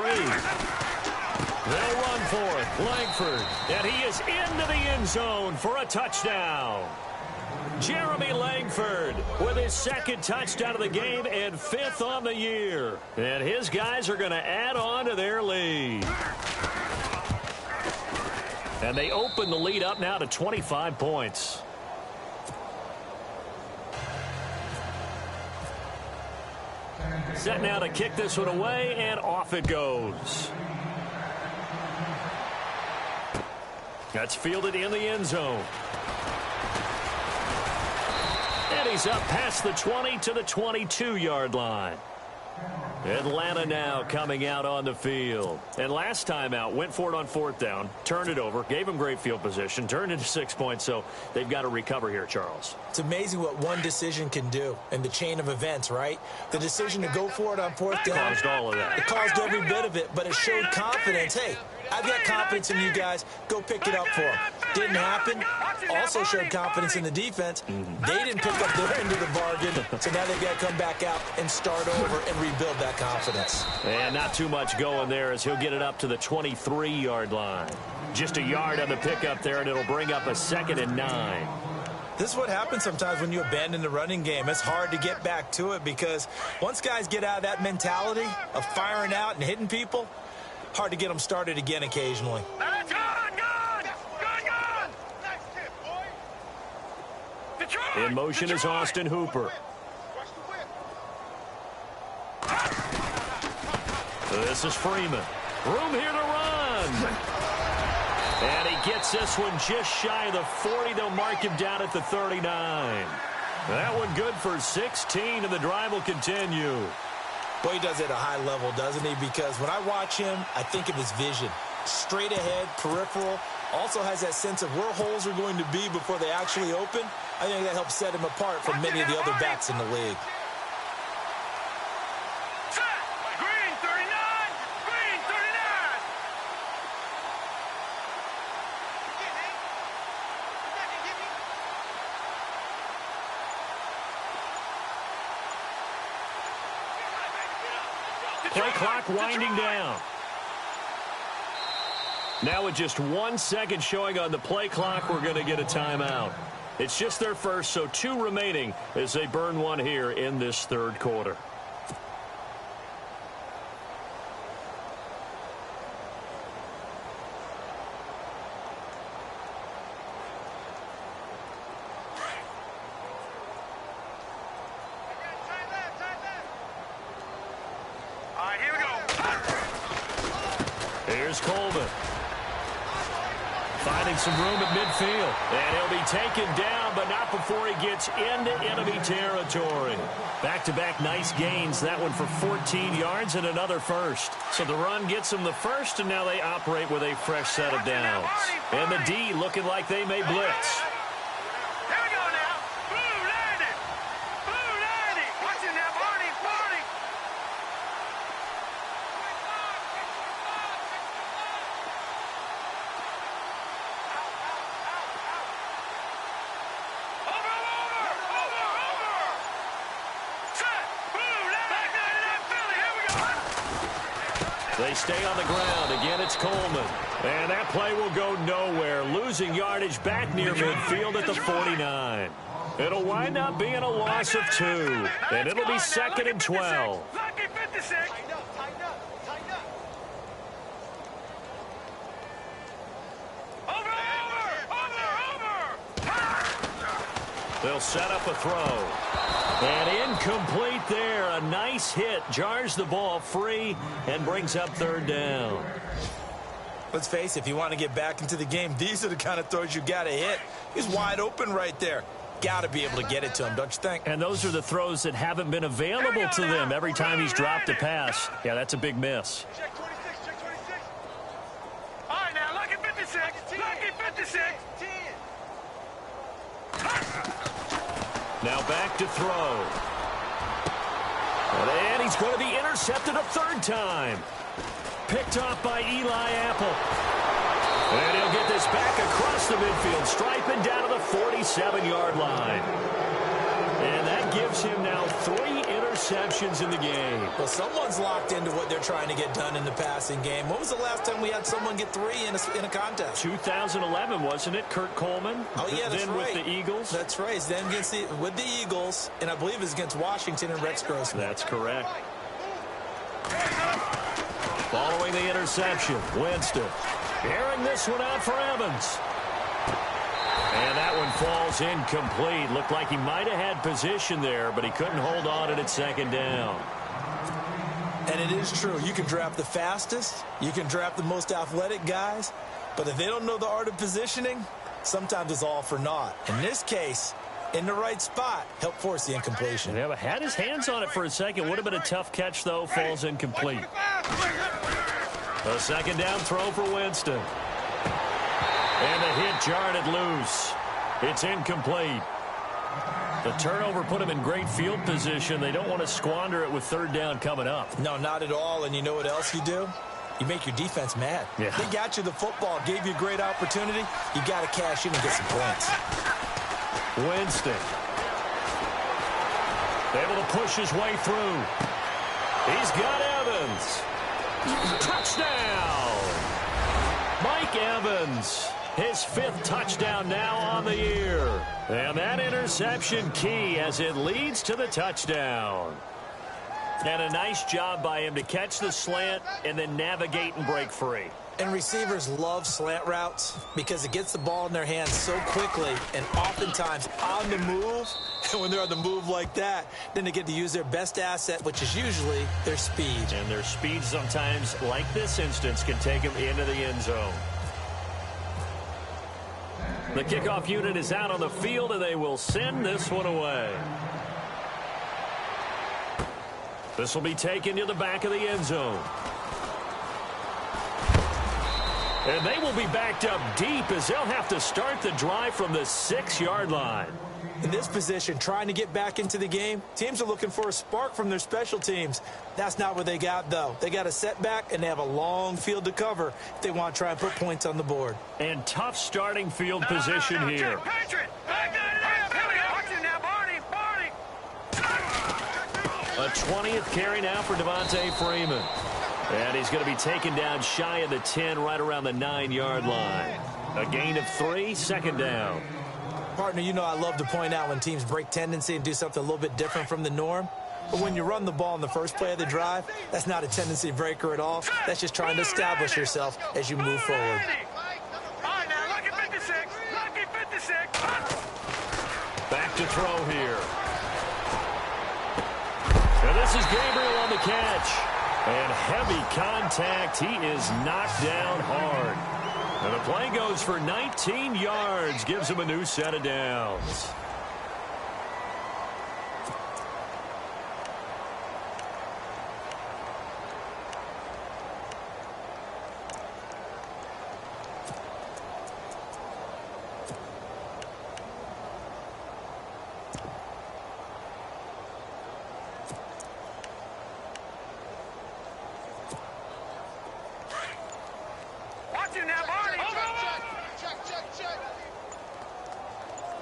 [SPEAKER 3] They'll run for it. Langford. And he is into the end zone for a touchdown. Jeremy Langford with his 2nd touchdown of the game and 5th on the year. And his guys are going to add on to their lead. And they open the lead up now to 25 points. Set now to kick this one away, and off it goes. That's fielded in the end zone. And he's up past the 20 to the 22-yard line. Atlanta now coming out on the field. And last time out, went for it on 4th down, turned it over, gave them great field position, turned into 6 points, so they've got to recover here, Charles.
[SPEAKER 4] It's amazing what one decision can do in the chain of events, right? The decision to go for it on 4th down.
[SPEAKER 3] Caused all of that.
[SPEAKER 4] It caused every bit of it, but it showed confidence. Hey, I've got confidence in you guys. Go pick it up for them. Didn't happen. Also showed confidence in the defense. They didn't pick up their end of the bargain, so now they've got to come back out and start over and rebuild that confidence.
[SPEAKER 3] And not too much going there as he'll get it up to the 23-yard line. Just a yard on the pickup there, and it'll bring up a 2nd and 9.
[SPEAKER 4] This is what happens sometimes when you abandon the running game. It's hard to get back to it because once guys get out of that mentality of firing out and hitting people, hard to get them started again occasionally.
[SPEAKER 3] In motion is Austin Hooper. This is Freeman. Room here to run. And he gets this one just shy of the 40. They'll mark him down at the 39. That one good for 16, and the drive will continue.
[SPEAKER 4] Boy, he does it at a high level, doesn't he? Because when I watch him, I think of his vision. Straight ahead, peripheral. Also has that sense of where holes are going to be before they actually open. I think that helps set him apart from many of the other backs in the league.
[SPEAKER 5] Green 39! Green 39!
[SPEAKER 3] Play clock winding down. Now with just 1 second showing on the play clock, we're going to get a timeout. It's just their first, so 2 remaining as they burn one here in this 3rd quarter.
[SPEAKER 5] All right, here we go.
[SPEAKER 3] Here's Coleman. Finding some room at midfield. And he'll be taken down, but not before he gets into enemy territory. Back-to-back nice gains. That one for 14 yards and another first. So the run gets them the first, and now they operate with a fresh set of downs. And the D looking like they may blitz.
[SPEAKER 5] Here we go now. Blue landed. Blue landed. Watch it now, Barney. Barney.
[SPEAKER 3] They stay on the ground. Again, it's Coleman. And that play will go nowhere. Losing yardage back near midfield at the 49. It'll wind up being a loss of 2. And it'll be 2nd and 12.
[SPEAKER 5] Lucky 56.
[SPEAKER 3] They'll set up a throw. And incomplete there. A nice hit. Jars the ball free and brings up 3rd down.
[SPEAKER 4] Let's face it, if you want to get back into the game, these are the kind of throws you got to hit. He's wide open right there. Got to be able to get it to him, don't you think?
[SPEAKER 3] And those are the throws that haven't been available to them every time he's dropped a pass. Yeah, that's a big miss.
[SPEAKER 5] Check 26, check 26. All right, now, lucky 56. Lucky 56. 10.
[SPEAKER 3] Now back to throw. And he's going to be intercepted a third time. Picked off by Eli Apple. And he'll get this back across the midfield stripe and down to the 47-yard line. And that gives him now 3 interceptions in the game.
[SPEAKER 4] Well, someone's locked into what they're trying to get done in the passing game. When was the last time we had someone get 3 in a contest?
[SPEAKER 3] 2011, wasn't it? Kurt Coleman?
[SPEAKER 4] Oh, yeah, that's
[SPEAKER 3] then
[SPEAKER 4] right.
[SPEAKER 3] With the Eagles?
[SPEAKER 4] That's right. Then with the Eagles, and I believe it was against Washington and Rex Grossman.
[SPEAKER 3] That's correct. Following the interception, Winston airing this one out for Evans. And that one falls incomplete. Looked like he might have had position there, but he couldn't hold on at second down.
[SPEAKER 4] And it is true. You can draft the fastest. You can draft the most athletic guys. But if they don't know the art of positioning, sometimes it's all for naught. In this case, in the right spot, helped force the incompletion.
[SPEAKER 3] Yeah, but had his hands on it for a second. Would have been a tough catch, though. Falls incomplete. A second down throw for Winston. And the hit jarred it loose. It's incomplete. The turnover put him in great field position. They don't want to squander it with third down coming up.
[SPEAKER 4] No, not at all. And you know what else you do? You make your defense mad.
[SPEAKER 3] Yeah.
[SPEAKER 4] They got you the football, gave you a great opportunity. You got to cash in and get some points.
[SPEAKER 3] Winston. Able to push his way through. He's got Evans. Touchdown! Mike Evans. His 5th touchdown now on the year. And that interception key as it leads to the touchdown. And a nice job by him to catch the slant and then navigate and break free.
[SPEAKER 4] And receivers love slant routes because it gets the ball in their hands so quickly and oftentimes on the move. And when they're on the move like that, then they get to use their best asset, which is usually their speed.
[SPEAKER 3] And their speed sometimes, like this instance, can take them into the end zone. The kickoff unit is out on the field, and they will send this one away. This will be taken to the back of the end zone. And they will be backed up deep as they'll have to start the drive from the 6-yard line.
[SPEAKER 4] In this position, trying to get back into the game, teams are looking for a spark from their special teams. That's not what they got, though. They got a setback, and they have a long field to cover if they want to try and put points on the board.
[SPEAKER 3] And tough starting field position here. A 20th carry now for Devontae Freeman. And he's going to be taken down shy of the 10, right around the 9-yard line. A gain of 3, second down.
[SPEAKER 4] Partner, you know I love to point out when teams break tendency and do something a little bit different from the norm. But when you run the ball in the first play of the drive, that's not a tendency breaker at all. That's just trying to establish yourself as you move forward.
[SPEAKER 3] Back to throw here. And this is Gabriel on the catch. And heavy contact. He is knocked down hard. And the play goes for 19 yards. Gives him a new set of downs.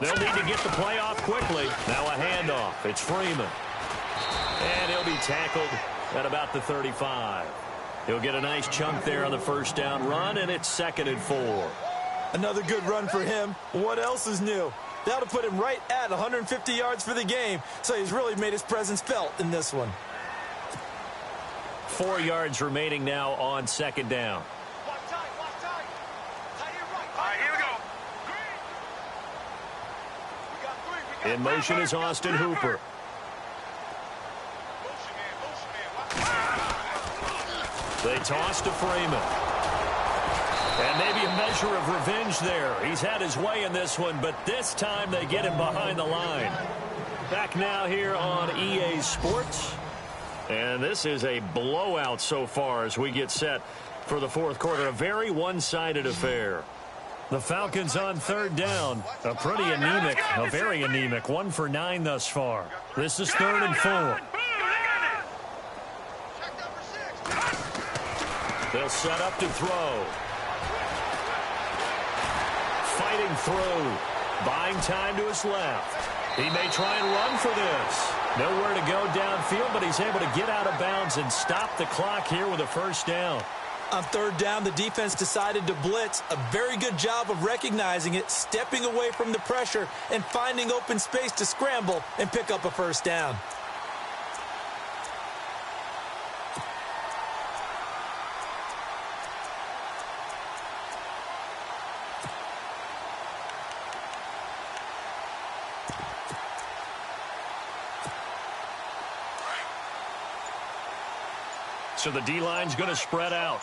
[SPEAKER 3] They'll need to get the play off quickly. Now a handoff. It's Freeman. And he'll be tackled at about the 35. He'll get a nice chunk there on the first down run, and it's 2nd and 4.
[SPEAKER 4] Another good run for him. What else is new? That'll put him right at 150 yards for the game, so he's really made his presence felt in this one.
[SPEAKER 3] 4 yards remaining now on 2nd down. In motion is Austin Hooper. They toss to Freeman. And maybe a measure of revenge there. He's had his way in this one, but this time they get him behind the line. Back now here on EA Sports. And this is a blowout so far as we get set for the fourth quarter. A very one-sided affair. The Falcons on third down. A very anemic 1 for 9 thus far. This is 3rd and 4. They'll set up to throw. Fighting through. Buying time to his left. He may try and run for this. Nowhere to go downfield, but he's able to get out of bounds and stop the clock here with a first down.
[SPEAKER 4] On third down, the defense decided to blitz. A very good job of recognizing it, stepping away from the pressure, and finding open space to scramble and pick up a first down.
[SPEAKER 3] So the D-line's going to spread out.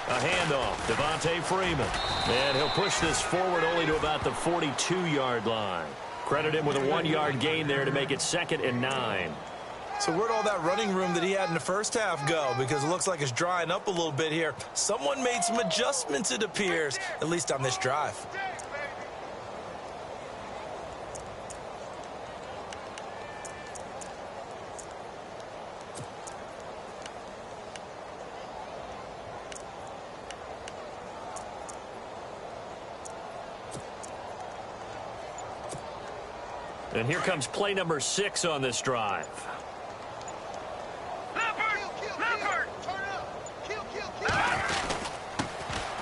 [SPEAKER 3] A handoff, Devontae Freeman. And he'll push this forward only to about the 42-yard line. Credit him with a 1-yard gain there to make it 2nd and 9.
[SPEAKER 4] So where'd all that running room that he had in the first half go? Because it looks like it's drying up a little bit here. Someone made some adjustments, it appears, at least on this drive.
[SPEAKER 3] And here comes play number 6 on this drive.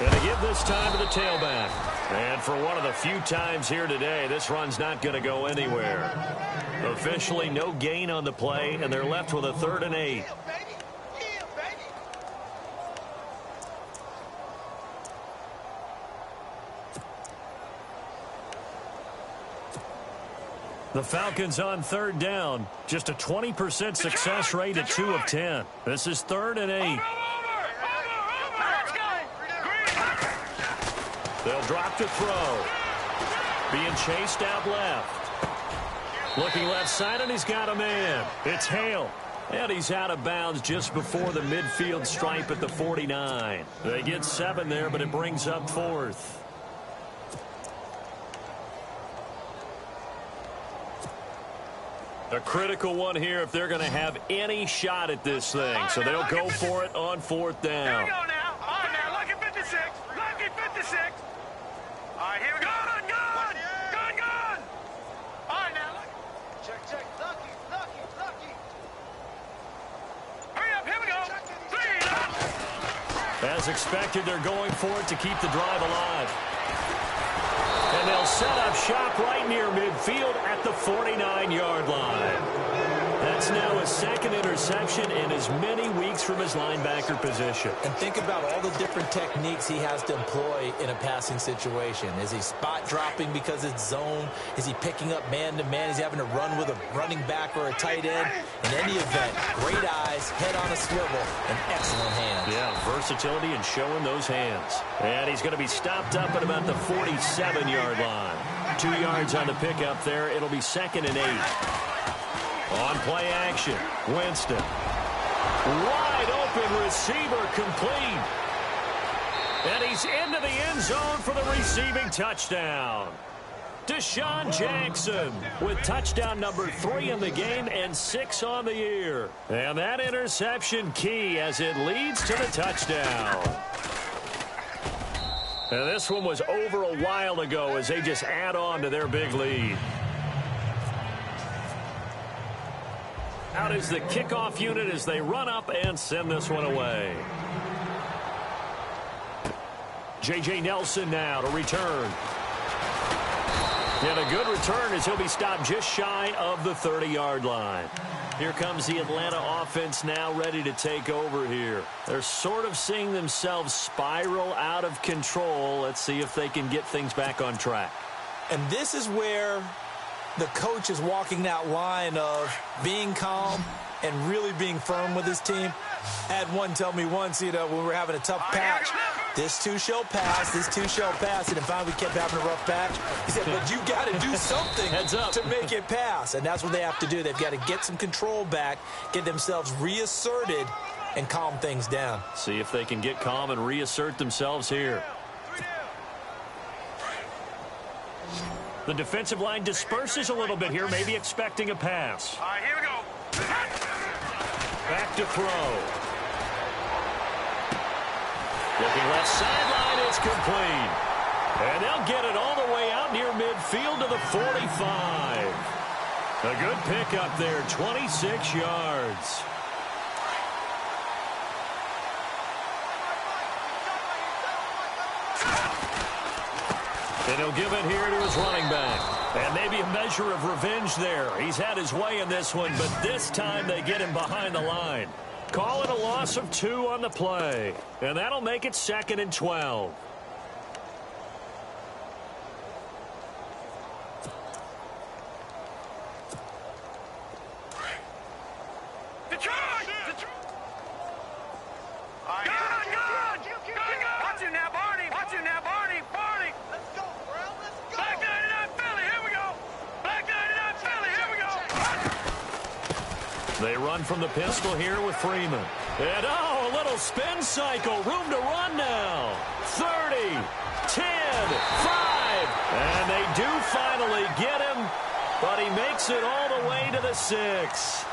[SPEAKER 3] And to give this time to the tailback. And for one of the few times here today, this run's not going to go anywhere. Officially no gain on the play, and they're left with a 3rd and 8. The Falcons on third down. Just a 20% success rate at 2 of 10. This is 3rd and 8. They'll drop to throw. Being chased out left. Looking left side, and he's got a man. It's Hale. And he's out of bounds just before the midfield stripe at the 49. They get 7 there, but it brings up 4th. A critical one here if they're going to have any shot at this thing. So they'll go for it on 4th down.
[SPEAKER 5] Here we go now. All right, now, lucky 56. Lucky 56. All right, here we go. Gun. All right, now, lucky. Check. Lucky. Hurry up, here we go. 3.
[SPEAKER 3] As expected, they're going for it to keep the drive alive. And they'll set up shop right near midfield at the 49-yard line. That's now his 2nd interception in as many weeks from his linebacker position.
[SPEAKER 4] And think about all the different techniques he has to employ in a passing situation. Is he spot dropping because it's zone? Is he picking up man-to-man? Is he having to run with a running back or a tight end? In any event, great eyes, head on a swivel, and excellent hands.
[SPEAKER 3] Yeah, versatility and showing those hands. And he's going to be stopped up at about the 47-yard line. 2 yards on the pickup there. It'll be 2nd and 8. On play action, Winston. Wide open receiver complete. And he's into the end zone for the receiving touchdown. Deshaun Jackson with touchdown number 3 in the game and 6 on the year. And that interception key as it leads to the touchdown. And this one was over a while ago as they just add on to their big lead. Out is the kickoff unit as they run up and send this one away. J.J. Nelson now to return. And a good return as he'll be stopped just shy of the 30-yard line. Here comes the Atlanta offense now ready to take over here. They're sort of seeing themselves spiral out of control. Let's see if they can get things back on track.
[SPEAKER 4] And this is where the coach is walking that line of being calm and really being firm with his team. I had one tell me once, when we were having a tough patch, this too shall pass, this too shall pass, and then finally we kept having a rough patch. He said, but you got to do something to make it pass, and that's what they have to do. They've got to get some control back, get themselves reasserted, and calm things down.
[SPEAKER 3] See if they can get calm and reassert themselves here. The defensive line disperses a little bit here, maybe expecting a pass.
[SPEAKER 5] All right, here we go.
[SPEAKER 3] Back to throw. Looking left sideline, it's complete. And they'll get it all the way out near midfield to the 45. A good pickup there, 26 yards. And he'll give it here to his running back. And maybe a measure of revenge there. He's had his way in this one, but this time they get him behind the line. Call it a loss of 2 on the play. And that'll make it 2nd and 12. They run from the pistol here with Freeman. And, a little spin cycle. Room to run now. 30, 10, 5. And they do finally get him, but he makes it all the way to the 6.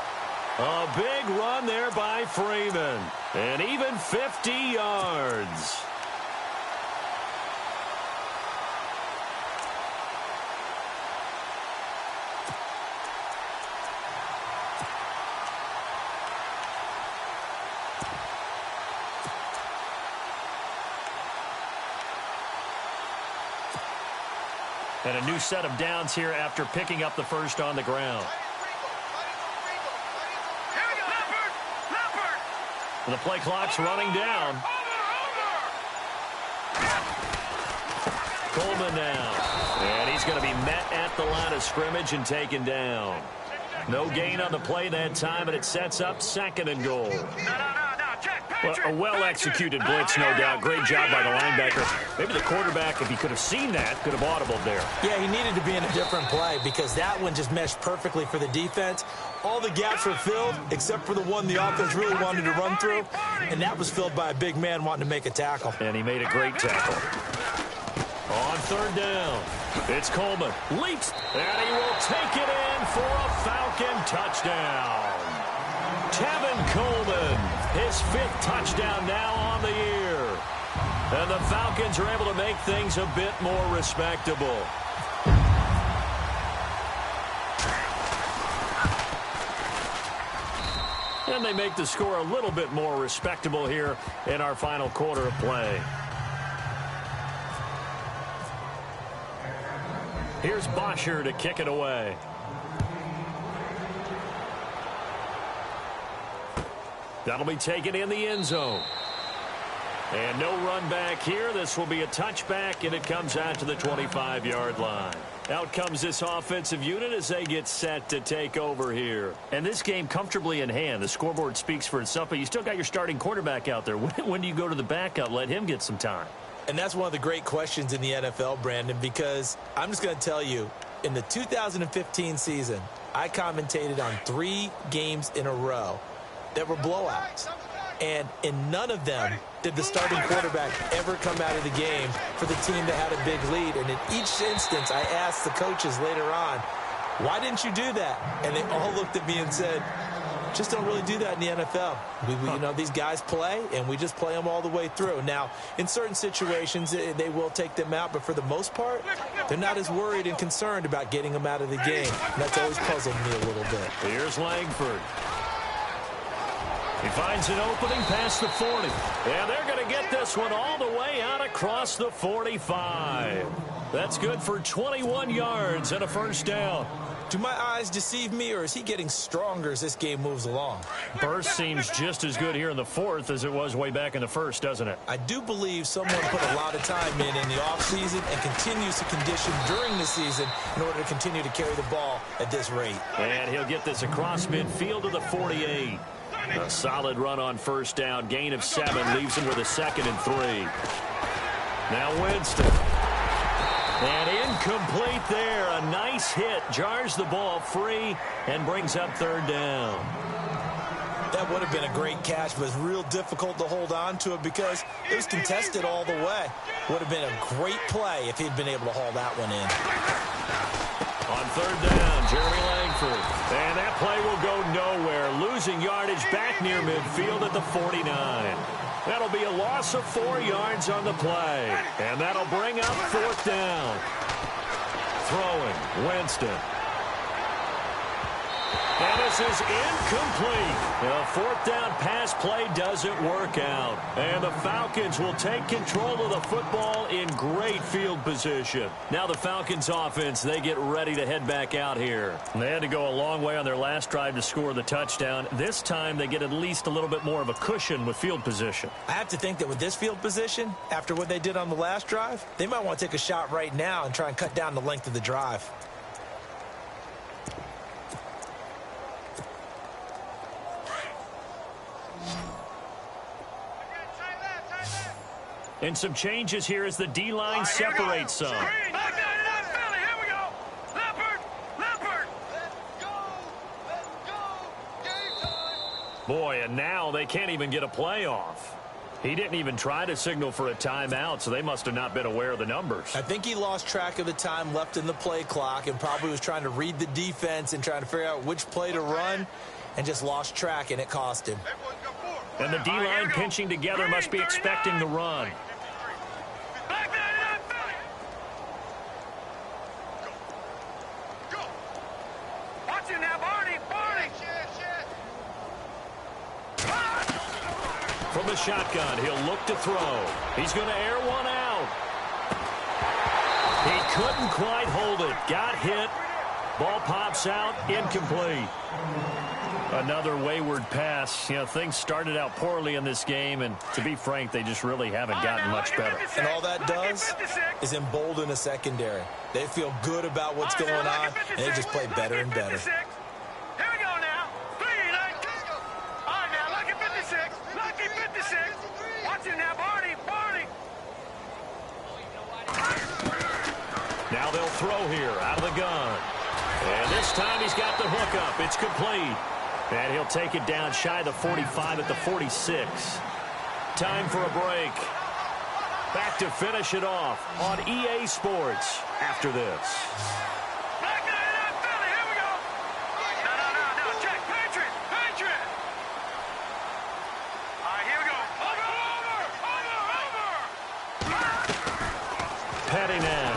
[SPEAKER 3] A big run there by Freeman. And even 50 yards. And a new set of downs here after picking up the first on the ground. And the play clock's running down. Coleman now. And he's going to be met at the line of scrimmage and taken down. No gain on the play that time, and it sets up 2nd and goal. Well, a well-executed blitz, no doubt. Great job by the linebacker. Maybe the quarterback, if he could have seen that, could have audibled there.
[SPEAKER 4] Yeah, he needed to be in a different play because that one just meshed perfectly for the defense. All the gaps were filled except for the one the offense really wanted to run through, and that was filled by a big man wanting to make a tackle.
[SPEAKER 3] And he made a great tackle. On 3rd down, it's Coleman. Leaps, and he will take it in for a Falcon touchdown. Tevin Coleman, his 5th touchdown now on the year. And the Falcons are able to make things a bit more respectable. And they make the score a little bit more respectable here in our final quarter of play. Here's Bosher to kick it away. That'll be taken in the end zone. And no run back here. This will be a touchback, and it comes out to the 25-yard line. Out comes this offensive unit as they get set to take over here. And this game comfortably in hand. The scoreboard speaks for itself, but you still got your starting quarterback out there. When do you go to the backup? Let him get some time.
[SPEAKER 4] And that's one of the great questions in the NFL, Brandon, because I'm just going to tell you, in the 2015 season, I commentated on 3 games in a row that were blowouts. And in none of them did the starting quarterback ever come out of the game for the team that had a big lead. And in each instance, I asked the coaches later on, why didn't you do that? And they all looked at me and said, just don't really do that in the NFL. You know, these guys play, and we just play them all the way through. Now, in certain situations, they will take them out, but for the most part, they're not as worried and concerned about getting them out of the game. And that's always puzzled me a little bit.
[SPEAKER 3] Here's Langford. He finds an opening past the 40. And they're going to get this one all the way out across the 45. That's good for 21 yards and a first down.
[SPEAKER 4] Do my eyes deceive me, or is he getting stronger as this game moves along?
[SPEAKER 3] Burst seems just as good here in the 4th as it was way back in the 1st, doesn't it?
[SPEAKER 4] I do believe someone put a lot of time in the offseason and continues to condition during the season in order to continue to carry the ball at this rate.
[SPEAKER 3] And he'll get this across midfield to the 48. A solid run on first down. Gain of 7 leaves him with a 2nd and 3. Now Winston. And incomplete there. A nice hit. Jars the ball free and brings up 3rd down.
[SPEAKER 4] That would have been a great catch, but it's real difficult to hold on to it because it was contested all the way. Would have been a great play if he'd been able to haul that one in.
[SPEAKER 3] On third down, Jeremy Langford. And that play will go nowhere. Losing yardage back near midfield at the 49. That'll be a loss of 4 yards on the play. And that'll bring up fourth down. Throwing, Winston. And this is incomplete. The fourth down pass play doesn't work out. And the Falcons will take control of the football in great field position. Now the Falcons offense, they get ready to head back out here. And they had to go a long way on their last drive to score the touchdown. This time they get at least a little bit more of a cushion with field position.
[SPEAKER 4] I have to think that with this field position, after what they did on the last drive, they might want to take a shot right now and try and cut down the length of the drive.
[SPEAKER 3] And some changes here as the D-line separates some.
[SPEAKER 5] Back down to that Philly. Here we go. Leopard. Leopard. Let's go. Game time.
[SPEAKER 3] Boy, and now they can't even get a play off. He didn't even try to signal for a timeout, so they must have not been aware of the numbers.
[SPEAKER 4] I think he lost track of the time left in the play clock and probably was trying to read the defense and trying to figure out which play to run and just lost track, and it cost him.
[SPEAKER 3] And the D-line pinching together must be expecting the run.
[SPEAKER 5] Back down to that Philly. Go. Watch him now, Barney. Barney.
[SPEAKER 3] From the shotgun, he'll look to throw. He's going to air one out. He couldn't quite hold it. Got hit. Ball pops out. Incomplete. Another wayward pass. You know, things started out poorly in this game, and to be frank, they just really haven't gotten much better.
[SPEAKER 4] And all that does is embolden a secondary. They feel good about what's going on, and they just play better and better.
[SPEAKER 5] Here we go now. 3, 9. All right, now, lucky 56. Lucky 56. Watch him now, Barney. Barney.
[SPEAKER 3] Now they'll throw here out of the gun. And this time he's got the hook up. It's complete. And he'll take it down shy of the 45 at the 46. Time for a break. Back to finish it off on EA Sports after this.
[SPEAKER 5] Back down to that Philly. Here we go. No. Check. Patriot. Patriot. All right, here we go. Over.
[SPEAKER 3] Petty now.